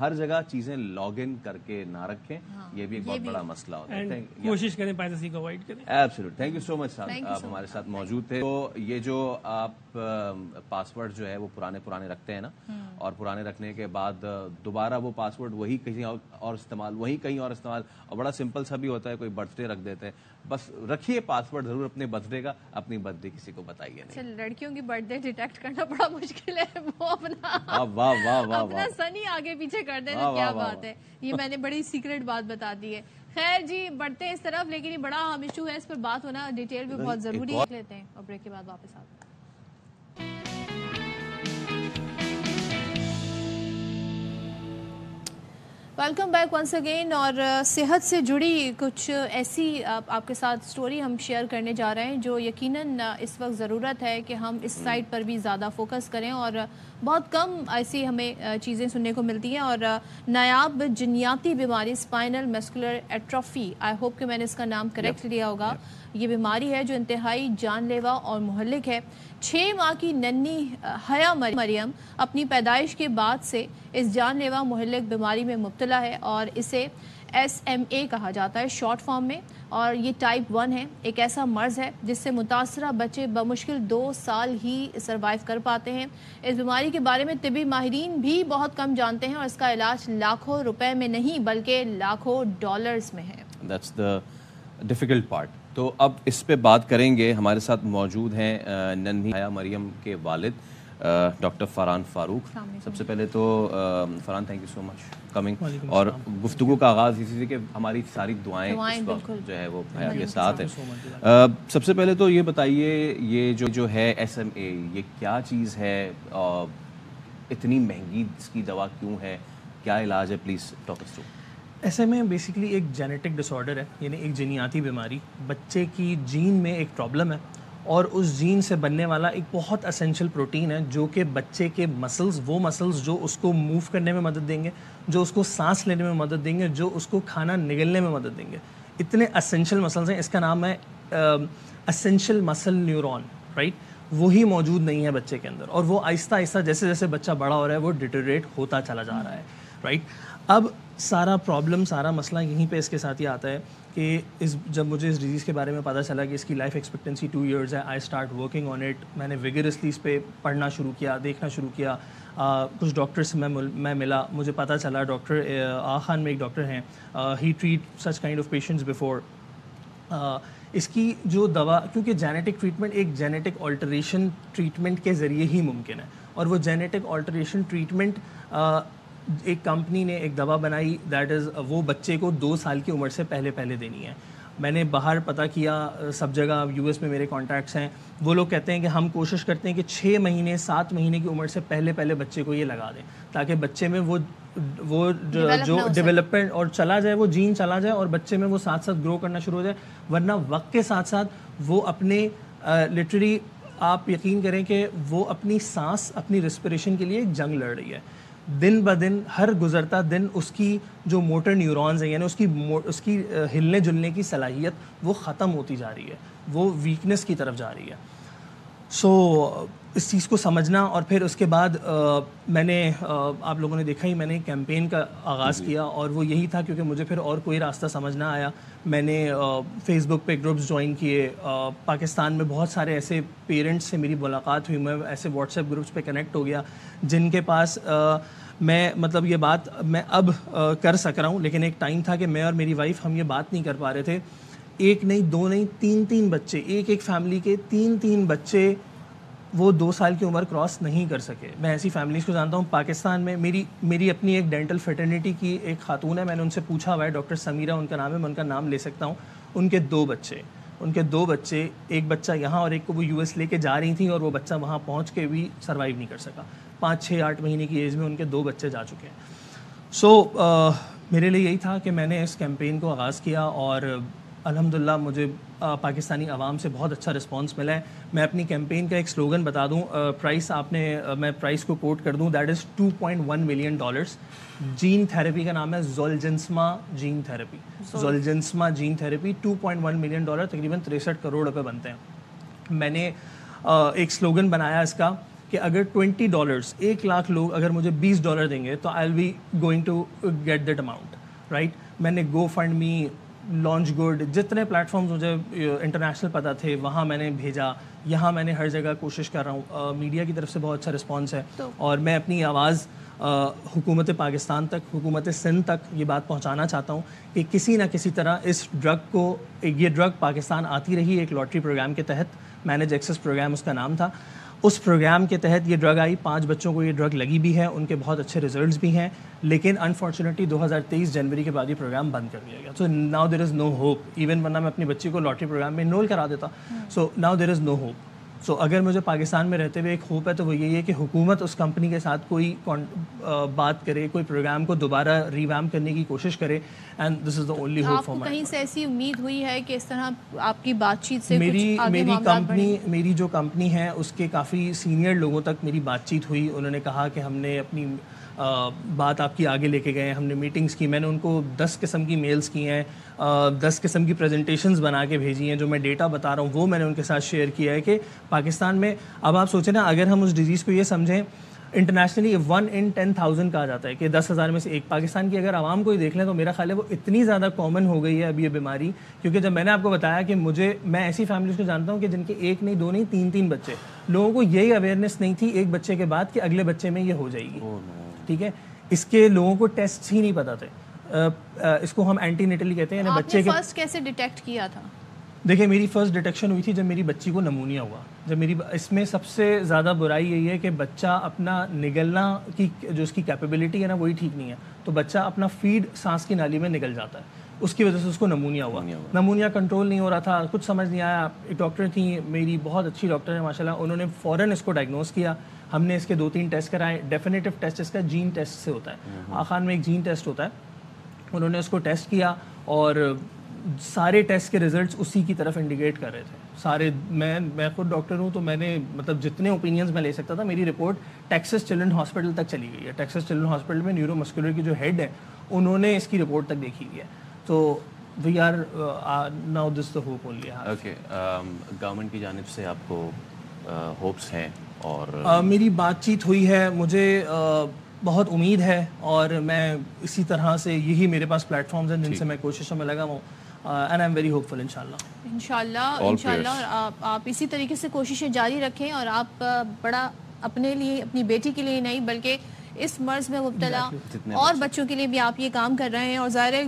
ہر جگہ چیزیں لاگ ان کر کے نہ رکھیں, یہ بھی ایک بہت بڑا مسئلہ ہوتا ہے. کوشش کریں پائرسی کو اوائڈ کریں. ایبسلیوٹ, تھینک یو سو مچ صاحب, آپ ہمارے ساتھ موجود تھے. تو یہ جو آپ پاسورڈ جو ہے وہ پرانے رکھتے ہیں نا, اور پرانے رکھنے کے بعد دوبارہ وہ پاسورڈ وہی کہیں اور استعمال, اور بڑا سمپل سا بھی ہوتا ہے, کوئی برتھ ڈے رکھ دیتے ہیں, بس رکھیے پاسورڈ ضرور اپنے برتھ ڈے کا, اپنی برتھ ڈے کسی کو بتائیے نہیں. لڑکیوں کی برتھ ڈے ڈیٹیکٹ کرنا بڑا مشکل ہے, وہ اپنا سنی آگے پیچھے کر دیں, کیا بات ہے, یہ میں نے بڑی سیکرٹ بات بتا دی ہے. خیر جی, بڑھتے ہیں اس طرف, لیکن یہ بڑا اہم ایشو ہے, اس پر بات ہونا ڈیٹیل بھی بہت ضروری ہے. لیتے ہیں اور بریک کے بعد واپس آتے ہیں. Welcome back once again. اور صحت سے جڑی کچھ ایسی آپ کے ساتھ سٹوری ہم شیئر کرنے جا رہے ہیں جو یقیناً اس وقت ضرورت ہے کہ ہم اس سائٹ پر بھی زیادہ فوکس کریں, اور بہت کم ایسی ہمیں چیزیں سننے کو ملتی ہیں. اور نایاب جنیاتی بیماری اسپائنل مسکولر ایٹروفی, آئی ہوپ کہ میں نے اس کا نام کریکٹ لیا ہوگا, یہ بیماری ہے جو انتہائی جان لیوا اور مہلک ہے. 6 ماہ کی ننھی حیا مریم اپنی پیدائش کے بعد سے اس جان لیوا مہلک بیماری میں مبتلا ہے, اور اسے SMA کہا جاتا ہے شارٹ فارم میں, اور یہ ٹائپ 1 ہے. ایک ایسا مرض ہے جس سے متاثرہ بچے بمشکل 2 سال ہی سروائیو کر پاتے ہیں. اس بیماری کے بارے میں طبی ماہرین بھی بہت کم جانتے ہیں, اور اس کا علاج لاکھوں روپے میں نہیں بلکہ لاکھوں ڈالرز میں ہے. That's the difficult part. تو اب اس پہ بات کریں گے. ہمارے ساتھ موجود ہیں ننھی حیا مریم کے والد ڈاکٹر فرحان فاروق. سب سے پہلے تو Farhan, thank you so much coming, اور گفتگو کا آغاز اسی سے کہ ہماری ساری دعائیں اس وقت جو ہے وہ حیا کے ساتھ ہے. سب سے پہلے تو یہ بتائیے, یہ جو ہے SMA, یہ کیا چیز ہے, اتنی مہنگی اس کی دوا کیوں ہے, کیا علاج ہے, please talk us through. SMA basically ایک جینیٹک ڈس آرڈر ہے, یعنی ایک جینیاتی بیماری. بچے کی جین میں ایک پرابلم ہے, اور اس جین سے بننے والا ایک بہت اسینشیل پروٹین ہے جو کہ بچے کے مسلز, وہ مسلز جو اس کو موو کرنے میں مدد دیں گے, جو اس کو سانس لینے میں مدد دیں گے, جو اس کو کھانا نگلنے میں مدد دیں گے, اتنے اسینشیل مسلز ہیں. اس کا نام ہے اسینشیل مسل نیورون, رائٹ. وہی موجود نہیں ہے بچے کے اندر, اور وہ آہستہ آہستہ جیسے جیسے بچہ بڑا ہو رہا ہے وہ ڈیٹیریٹ ہوتا چلا جا رہا ہے, رائٹ. اب سارا پرابلم, سارا مسئلہ یہیں پہ اس کے ساتھ یہ آتا ہے کہ جب مجھے اس ڈیزیز کے بارے میں پتہ چلا کہ اس کی لائف ایکسپیکٹنسی 2 ایئرز ہے, I start working on it. میں نے ویگرسلی اس پہ پڑھنا شروع کیا, دیکھنا شروع کیا. کچھ ڈاکٹر سے میں ملا, مجھے پتہ چلا ڈاکٹر آغا خان میں ایک ڈاکٹر ہیں, he treat such kind of patients before. اس کی جو دوا, کیونکہ جینیٹک ٹریٹمنٹ ایک جینیٹک آلٹریشن ٹریٹمنٹ کے ذریعے ہی ممکن ہے, اور وہ جینیٹک آلٹریشن ٹریٹمنٹ ایک کمپنی نے ایک دوا بنائی, دیٹ از وہ بچے کو 2 سال کی عمر سے پہلے دینی ہے. میں نے باہر پتہ کیا سب جگہ, US میں میرے کانٹیکٹس ہیں, وہ لوگ کہتے ہیں کہ ہم کوشش کرتے ہیں کہ 6 مہینے 7 مہینے کی عمر سے پہلے بچے کو یہ لگا دیں, تاکہ بچے میں وہ جو ڈیولپمنٹ اور چلا جائے, وہ جین چلا جائے, اور بچے میں وہ ساتھ ساتھ گرو کرنا شروع ہو جائے. ورنہ وقت کے ساتھ ساتھ وہ اپنے لٹرلی آپ یقین کریں کہ وہ اپنی سانس, اپنی ریسپریشن کے لیے ایک جنگ لڑ رہی ہے. دن بدن, ہر گزرتا دن اس کی جو موٹر نیورونز ہیں, یعنی اس کی ہلنے جلنے کی صلاحیت وہ ختم ہوتی جا رہی ہے, وہ ویکنس کی طرف جا رہی ہے. سو اس چیز کو سمجھنا, اور پھر اس کے بعد میں نے, آپ لوگوں نے دیکھا ہی, میں نے کیمپین کا آغاز کیا, اور وہ یہی تھا کیونکہ مجھے پھر اور کوئی راستہ سمجھ نہ آیا. میں نے فیس بک پہ گروپس جوائن کیے, پاکستان میں بہت سارے ایسے پیرنٹس سے میری ملاقات ہوئی, میں ایسے واٹس ایپ گروپس پہ کنیکٹ ہو گیا جن کے پاس میں مطلب یہ بات میں اب کر سک رہا ہوں, لیکن ایک ٹائم تھا کہ میں اور میری وائف ہم یہ بات نہیں کر پا رہے تھے. 1 نہیں 2 نہیں 3 بچے, ایک فیملی کے 3 بچے وہ 2 سال کی عمر کراس نہیں کر سکے. میں ایسی فیملیز کو جانتا ہوں پاکستان میں. میری اپنی ایک ڈینٹل فرٹرنیٹی کی ایک خاتون ہے, میں نے ان سے پوچھا ہوا ہے, ڈاکٹر سمیرہ ان کا نام ہے, میں ان کا نام لے سکتا ہوں. ان کے 2 بچے, ایک بچہ یہاں اور ایک کو وہ US لے کے جا رہی تھیں, اور وہ بچہ وہاں پہنچ کے بھی سروائیو نہیں کر سکا. 5, 6, 8 مہینے کی ایج میں ان کے 2 بچے جا چکے ہیں. سو میرے لیے یہی تھا کہ میں نے اس کیمپین کو آغاز کیا, اور الحمدللہ مجھے پاکستانی عوام سے بہت اچھا رسپانس ملا ہے. میں اپنی کیمپین کا ایک سلوگن بتا دوں, پرائس میں پرائس کو کوٹ کر دوں, that is $2.1 million. Gene therapy کا نام ہے Zolgensma gene therapy. Zolgensma gene therapy $2.1 million, تقریباً 63 کروڑ روپے بنتے ہیں. میں نے ایک سلوگن بنایا اس کا کہ اگر $20 1 لاکھ لوگ اگر مجھے $20 دیں گے تو I will be going to get that amount, right. میں نے GoFundMe, LaunchGood, جتنے پلیٹ فارمز مجھے انٹرنیشنل پتہ تھے وہاں میں نے بھیجا. یہاں میں نے ہر جگہ کوشش کر رہا ہوں. میڈیا کی طرف سے بہت اچھا رسپانس ہے, اور میں اپنی آواز حکومت پاکستان تک, حکومت سندھ تک یہ بات پہنچانا چاہتا ہوں کہ کسی نہ کسی طرح اس ڈرگ کو, یہ ڈرگ پاکستان آتی رہی ایک لاٹری پروگرام کے تحت, مینج ایکسیس پروگرام اس کا نام تھا. اس پروگرام کے تحت یہ ڈرگ آئی, 5 بچوں کو یہ ڈرگ لگی بھی ہے, ان کے بہت اچھے ریزلٹس بھی ہیں, لیکن انفارچونیٹلی 2023 جنوری کے بعد یہ پروگرام بند کر دیا گیا. So now there is no hope. Even ورنہ میں اپنی بچی کو لاٹری پروگرام میں انرول کرا دیتا. سو now there is no hope. سو اگر مجھے پاکستان میں رہتے ہوئے ایک ہوپ ہے تو وہ یہی ہے کہ حکومت اس کمپنی کے ساتھ کوئی بات کرے, کوئی پروگرام کو دوبارہ ریویمپ کرنے کی کوشش کرے, and this is the only hope for my. کہیں سے ایسی امید ہوئی ہے کہ اس طرح آپ کی بات چیت سے میری جو کمپنی ہے اس کے کافی سینئر لوگوں تک میری بات چیت ہوئی. انہوں نے کہا کہ ہم نے اپنی بات آپ کی آگے لے کے گئے, ہم نے میٹنگز کی, میں نے ان کو 10 قسم کی میلز کی ہیں, 10 قسم کی پریزنٹیشنز بنا کے بھیجی ہیں. جو میں ڈیٹا بتا رہا ہوں وہ میں نے ان کے ساتھ شیئر کیا ہے کہ پاکستان میں, اب آپ سوچیں نا, اگر ہم اس ڈیزیز کو یہ سمجھیں انٹرنیشنلی 1 in 10,000 کہا جاتا ہے کہ 10,000 میں سے ایک. پاکستان کی اگر عوام کو ہی دیکھ لیں تو میرا خیال ہے وہ اتنی زیادہ کامن ہو گئی ہے ابھی یہ بیماری, کیونکہ جب میں نے آپ کو بتایا کہ میں ایسی فیملیز کو جانتا ہوں کہ جن کے 1 نہیں 2 نہیں 3 بچے, لوگوں کو یہی اویئرنیس نہیں تھی ایک بچے کے بعد کہ اگلے بچے میں یہ ہو جائے گی. ٹھیک ہے, اس کے لوگوں کو ٹیسٹ ہی نہیں پتا تھے. اس کو ہم اینٹی نیٹلی کہتے ہیں. بچے کے فرسٹ کیسے ڈیٹیکٹ کیا تھا؟ دیکھیں, میری فرسٹ ڈیٹیکشن ہوئی تھی جب میری بچی کو نمونیا ہوا. جب اس میں سب سے زیادہ برائی یہی ہے کہ بچہ اپنا نگلنا کی جو اس کی کیپیبلٹی ہے نا وہی ٹھیک نہیں ہے, تو بچہ اپنا فیڈ سانس کی نالی میں نگل جاتا ہے, اس کی وجہ سے اس کو نمونیا ہوا. نمونیا کنٹرول نہیں ہو رہا تھا, کچھ سمجھ نہیں آیا. ایک ڈاکٹر تھیں میری, بہت اچھی ڈاکٹر ہے ماشاء اللہ, انہوں نے فوراً اس کو ڈائگنوز کیا. ہم نے اس کے 2-3 ٹیسٹ کرائے. ڈیفینیٹو ٹیسٹ اس کا جین ٹیسٹ سے ہوتا ہے, آخان میں ایک جین ٹیسٹ ہوتا ہے. انہوں نے اس کو ٹیسٹ کیا اور سارے ٹیسٹ کے ریزلٹس اسی کی طرف انڈیکیٹ کر رہے تھے سارے. میں خود ڈاکٹر ہوں تو میں نے مطلب جتنے اوپینینز میں لے سکتا تھا, میری رپورٹ ٹیکسس چلڈرن ہاسپٹل تک چلی گئی ہے. ٹیکسس چلڈرن ہاسپٹل میں نیورو مسکولر کی جو ہیڈ ہے انہوں نے اس کی رپورٹ تک دیکھی ہوئی ہے. تو we are now this the hope only. Okay, government کی جانب سے آپ کو ہوپس ہیں؟ اور میری بات چیت ہوئی ہے, مجھے بہت امید ہے, اور میں اسی طرح سے یہی میرے پاس پلیٹ فارمز ہیں جن سے میں کوششوں میں لگا ہوں, and I am very hopeful. انشاءاللہ آپ اسی طریقے سے کوششیں جاری رکھیں, اور آپ بڑا اپنے لیے, اپنی بیٹی کے لیے نہیں بلکہ اس مرض میں مبتلا اور بچوں کے لیے بھی آپ یہ کام کر رہے ہیں, اور ظاہر ہے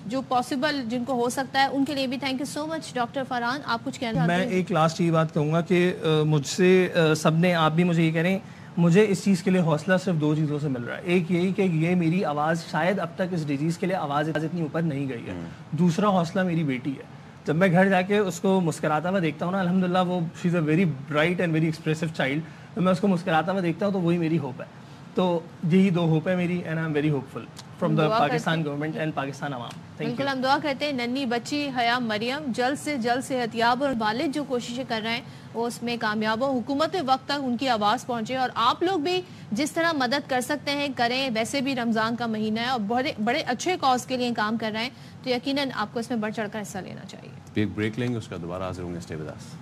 جو پاسبل جن کو ہو سکتا ہے ان کے لیے بھی. Thank you so much doctor Farhan. آپ کچھ کہنا چاہتے ہیں؟ میں ایک لاسٹ یہ بات کہوں گا کہ مجھ سے سب نے, آپ بھی مجھے یہ کہہ رہے ہیں, مجھے اس چیز کے لیے حوصلہ صرف 2 چیزوں سے مل رہا ہے. ایک یہی کہ یہ میری آواز شاید اب تک اس ڈیزیز کے لیے آواز اتنی اوپر نہیں گئی ہے. دوسرا حوصلہ میری بیٹی ہے. جب میں گھر جا کے اس کو مسکراتا ہوا دیکھتا ہوں نا, الحمدللہ وہ she is a very bright and very expressive child, تو میں اس کو مسکراتا ہوا دیکھتا ہوں تو وہی میری ہوپ ہے. تو یہی 2 ہوپ ہے میری, and I am very hopeful from the Pakistan government and Pakistan عوام. بالکل, ہم دعا کرتے ہیں ننھی بچی حیا مریم جلد سے جلد صحت یاب, اور والد جو کوششیں کر رہے ہیں وہ اس میں کامیاب ہو, حکومت وقت تک ان کی آواز پہنچے, اور آپ لوگ بھی جس طرح مدد کر سکتے ہیں کریں. ویسے بھی رمضان کا مہینہ ہے اور بڑے اچھے کاز کے لیے کام کر رہے ہیں, تو یقیناً آپ کو اس میں بڑھ چڑھ کر حصہ لینا چاہیے. ایک بریک لیں گے, اس کا دوبارہ حاضر ہوں گے. Stay with us.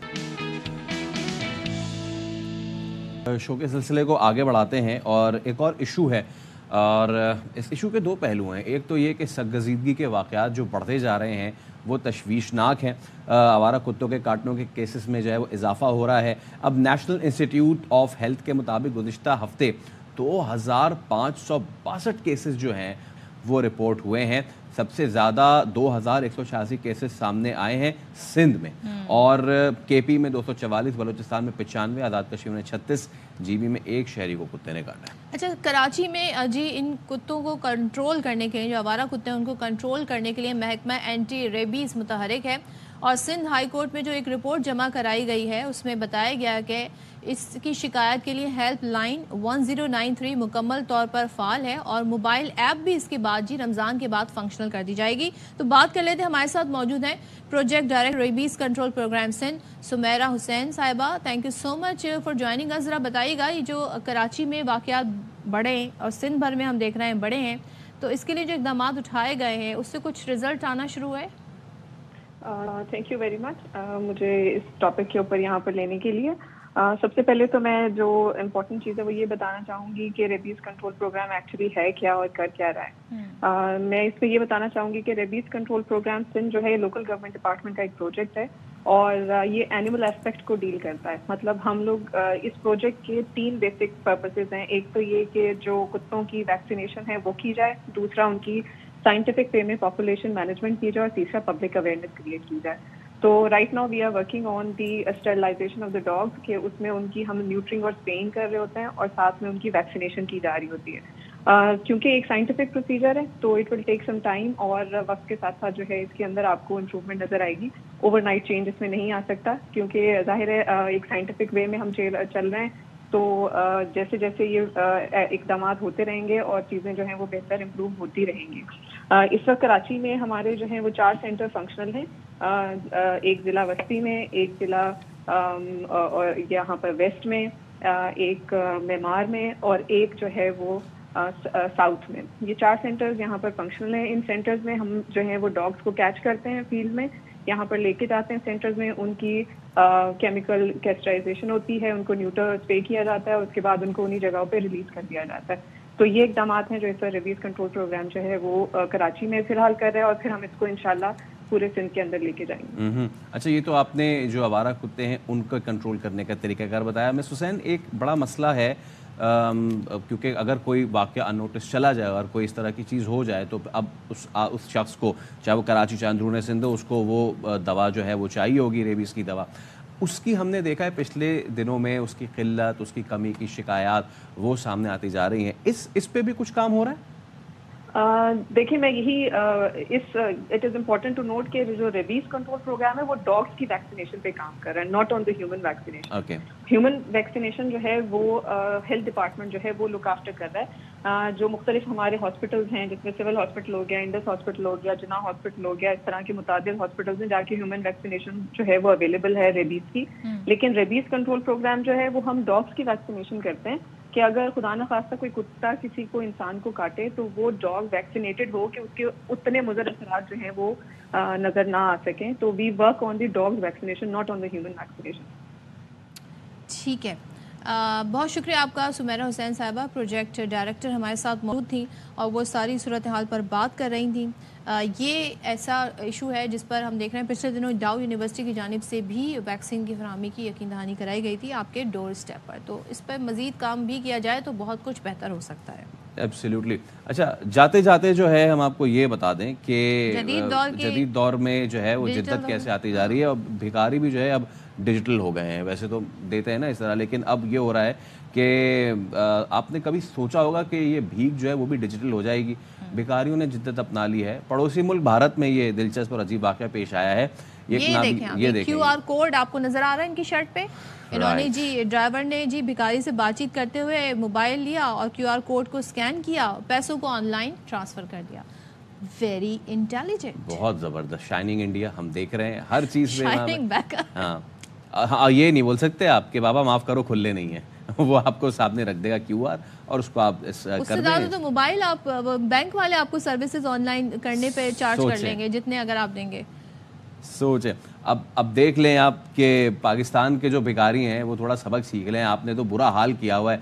شو کے سلسلے کو آگے بڑھاتے ہیں, اور ایک اور ایشو ہے, اور اس ایشو کے 2 پہلو ہیں. ایک تو یہ کہ سرگزیدگی کے واقعات جو بڑھتے جا رہے ہیں وہ تشویشناک ہیں. آوارہ کتوں کے کاٹنوں کے کیسز میں جو ہے وہ اضافہ ہو رہا ہے. اب نیشنل انسٹیٹیوٹ آف ہیلتھ کے مطابق گزشتہ ہفتے 2562 کیسز جو ہیں وہ رپورٹ ہوئے ہیں. سب سے زیادہ 2186 کیسز سامنے آئے ہیں سندھ میں, اور کے پی میں 244, بلوچستان میں 95, آزاد کشمیر میں 36, جی بی میں 1 شہری کو کتے نے کاٹا ہے. اچھا, کراچی میں جی ان کتوں کو کنٹرول کرنے کے لیے, جو آوارہ کتے ہیں ان کو کنٹرول کرنے کے لیے محکمہ اینٹی ریبیز متحرک ہے, اور سندھ ہائی کورٹ میں جو ایک رپورٹ جمع کرائی گئی ہے اس میں بتایا گیا کہ اس کی شکایت کے لیے ہیلپ لائن 1093 مکمل طور پر فعال ہے اور موبائل ایپ بھی اس کے بعد رمضان کے بعد فنکشنل کر دی جائے گی. تو بات کر لیتے ہیں, ہمارے ساتھ موجود ہیں project director rabies control programme Sindh Sameera Hussain Sahiba. Thank you so much for joining us. ذرا بتائیے گا, یہ جو کراچی میں واقعات بڑھے اور سندھ بھر میں ہم دیکھ رہے ہیں بڑے ہیں, تو اس کے لیے جو اقدامات اٹھائے گئے ہیں اس سے کچھ رزلٹ آنا شروع ہوئے؟ تھینک یو ویری مچ مجھے اس ٹاپک کے اوپر یہاں پر لینے کے لیے. سب سے پہلے تو میں جو امپورٹنٹ چیز ہے وہ یہ بتانا چاہوں گی کہ ریبیز کنٹرول پروگرام ایکچولی ہے کیا اور کر کیا رہا ہے. میں اس پہ یہ بتانا چاہوں گی کہ ریبیز کنٹرول پروگرام سندھ جو ہے لوکل گورنمنٹ ڈپارٹمنٹ کا ایک پروجیکٹ ہے اور یہ اینیمل ایسپیکٹ کو ڈیل کرتا ہے. مطلب ہم لوگ اس پروجیکٹ کے 3 بیسک پرپسز ہیں. ایک تو یہ کہ جو کتوں کی ویکسینیشن ہے وہ کی جائے, دوسرا ان کی سائنٹیفک وے میں پاپولیشن مینجمنٹ کی جائے, اور تیسرا پبلک اویئرنیس کریٹ کی جائے. تو right now we are working on the sterilisation of the dogs, کہ اس میں ان کی ہم نیوٹرنگ اور اسپیئنگ کر رہے ہوتے ہیں اور ساتھ میں ان کی ویکسینیشن کی جا رہی ہوتی ہے. کیونکہ ایک سائنٹیفک پروسیجر ہے تو it will take some time, اور وقت کے ساتھ ساتھ جو ہے اس کے اندر آپ کو امپروومنٹ نظر آئے گی. اوور نائٹ چینج اس میں نہیں آ سکتا, کیونکہ ظاہر ہے ایک سائنٹیفک وے میں ہم چل رہے ہیں, تو جیسے جیسے یہ اقدامات ہوتے رہیں گے اور چیزیں جو ہیں وہ بہتر امپروو ہوتی رہیں گی. اس وقت کراچی میں ہمارے جو ہیں وہ 4 سینٹر فنکشنل ہیں, ایک ضلع وسطی میں, ایک ضلع اور یہاں پر ویسٹ میں, ایک معمار میں, اور ایک جو ہے وہ ساؤتھ میں. یہ 4 سینٹرز یہاں پر فنکشنل ہیں. ان سینٹرز میں ہم جو ہیں وہ ڈاگس کو کیچ کرتے ہیں فیلڈ میں, یہاں پر لے کے جاتے ہیں سینٹرز میں, ان کی کیمیکل کیسٹرائزیشن ہوتی ہے, ان کو نیوٹر اسپرے کیا جاتا ہے, اس کے بعد ان کو انہی جگہوں پہ ریلیز کر دیا جاتا ہے. تو یہ اقدامات ہیں جو اس پر ریبیز کنٹرول پروگرام جو ہے وہ کراچی میں فی الحال کر رہے ہیں, اور پھر ہم اس کو انشاءاللہ پورے سندھ کے اندر لے کے جائیں گے. اچھا, یہ تو آپ نے جو آوارہ کتے ہیں ان کو کنٹرول کرنے کا طریقہ کار بتایا. مس حسین, ایک بڑا مسئلہ ہے کیونکہ اگر کوئی واقعہ انوٹس چلا جائے اور کوئی اس طرح کی چیز ہو جائے تو اب اس شخص کو, چاہے وہ کراچی چاہے اندرون سندھ ہو, اس کو وہ دوا جو ہے وہ چاہیے ہوگی, ریبیز کی دوا. اس کی ہم نے دیکھا ہے پچھلے دنوں میں اس کی قلت, اس کی کمی کی شکایات وہ سامنے آتی جا رہی ہیں. اس پہ بھی کچھ کام ہو رہا ہے؟ دیکھیے, میں یہی it is important to note کہ جو ریبیز کنٹرول پروگرام ہے وہ ڈاگس کی ویکسینیشن پہ کام کر رہا ہے, not on the human vaccination. Human vaccination جو ہے وہ ہیلتھ ڈپارٹمنٹ جو ہے وہ لک آفٹر کر رہا ہے. جو مختلف ہمارے ہاسپٹلز ہیں, جس میں سول ہاسپٹل ہو گیا, انڈس ہاسپٹل ہو گیا, جناح ہاسپٹل ہو گیا, اس طرح کے متعدد ہاسپٹلز ہیں جا کے ہیومن ویکسینیشن جو ہے وہ اویلیبل ہے ریبیز کی. لیکن ریبیز کنٹرول پروگرام جو ہے وہ ہم ڈاگس کی ویکسینیشن کرتے ہیں کہ اگر خدا نخواستہ کوئی کتا کسی کو انسان کو کاٹے تو وہ ڈاگ ویکسینیٹڈ ہو کہ اس کے اتنے مضر اثرات جو ہیں وہ نظر نہ آ سکیں. تو we work on the dog vaccination, not on the human vaccination. ٹھیک ہے, بہت شکریہ آپ کا. سمیرہ حسین صاحبہ پروجیکٹ ڈائریکٹر ہمارے ساتھ موجود تھیں اور وہ ساری صورتحال پر بات کر رہی تھیں. یہ ایسا ایشو ہے جس پر ہم دیکھ رہے ہیں پچھلے دنوں ڈاؤ یونیورسٹی کی جانب سے بھی ویکسین کی فراہمی کی یقین دہانی کرائی گئی تھی آپ کے ڈور اسٹیپ پر. تو اس پر مزید کام بھی کیا جائے تو بہت کچھ بہتر ہو سکتا ہے. ایبسلیوٹلی. اچھا, جاتے جاتے جو ہے ہم آپ کو یہ بتا دیں کہ جدید دور میں جو ہے وہ جدت کیسے آتی جا رہی ہے, اور بھکاری بھی جو ہے اب ڈیجیٹل ہو گئے ہیں. ویسے تو دیتے ہیں نا اس طرح, لیکن اب یہ ہو رہا ہے کہ آپ نے کبھی سوچا ہوگا کہ یہ بھیک جو ہے وہ بھی ڈیجیٹل ہو جائے گی. بھکاریوں نے جدت اپنا لی ہے. پڑوسی ملک بھارت میں یہ دلچسپ اور عجیب واقعہ پیش آیا ہے. یہ دیکھیں کیو آر کوڈ آپ کو نظر آ رہا ہے ان کی شرٹ پہ. انہوں نے ڈرائیور نے بھکاری سے بات چیت کرتے ہوئے موبائل لیا اور کیو آر کوڈ کو اسکین کیا, پیسوں کو آن لائن ٹرانسفر کر دیا. ویری انٹیلیجنٹ, بہت زبردست. شائننگ انڈیا ہم دیکھ رہے ہیں ہر چیز میں. ہاں, یہ نہیں بول سکتے آپ کہ بابا معاف کرو کھلے نہیں ہیں, وہ آپ کو سامنے رکھ دے گا کیو آر اور اس کو آپ اس سے زیادہ تو موبائل آپ بینک والے آپ کو سروسز آن لائن کرنے پہ چارج کر لیں گے جتنے اگر آپ دیں گے. سوچیں. اب دیکھ لیں آپ کہ پاکستان کے جو بھکاری ہیں وہ تھوڑا سبق سیکھ لیں. آپ نے تو برا حال کیا ہوا ہے.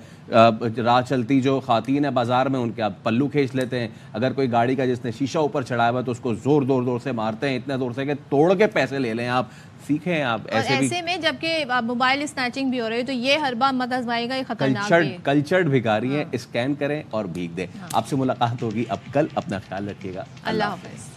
راہ چلتی جو خواتین ہیں بازار میں, ان کے آپ پلو کھینچ لیتے ہیں. اگر کوئی گاڑی کا جس نے شیشہ اوپر چڑھایا ہوا ہے تو اس کو زور سے مارتے ہیں, اتنے زور سے کہ توڑ کے پیسے لے لیں. آپ سیکھیں. آپ ایسے میں جبکہ موبائل اسنیچنگ بھی ہو رہی ہے تو یہ ہر بار مت آزمائے گا, یہ خطرناک ہے. کلچرڈ بھکاری ہیں, اسکین کریں اور بھیگ دیں. آپ سے ملاقات ہوگی اب کل. اپنا خیال رکھیے گا. اللہ حافظ.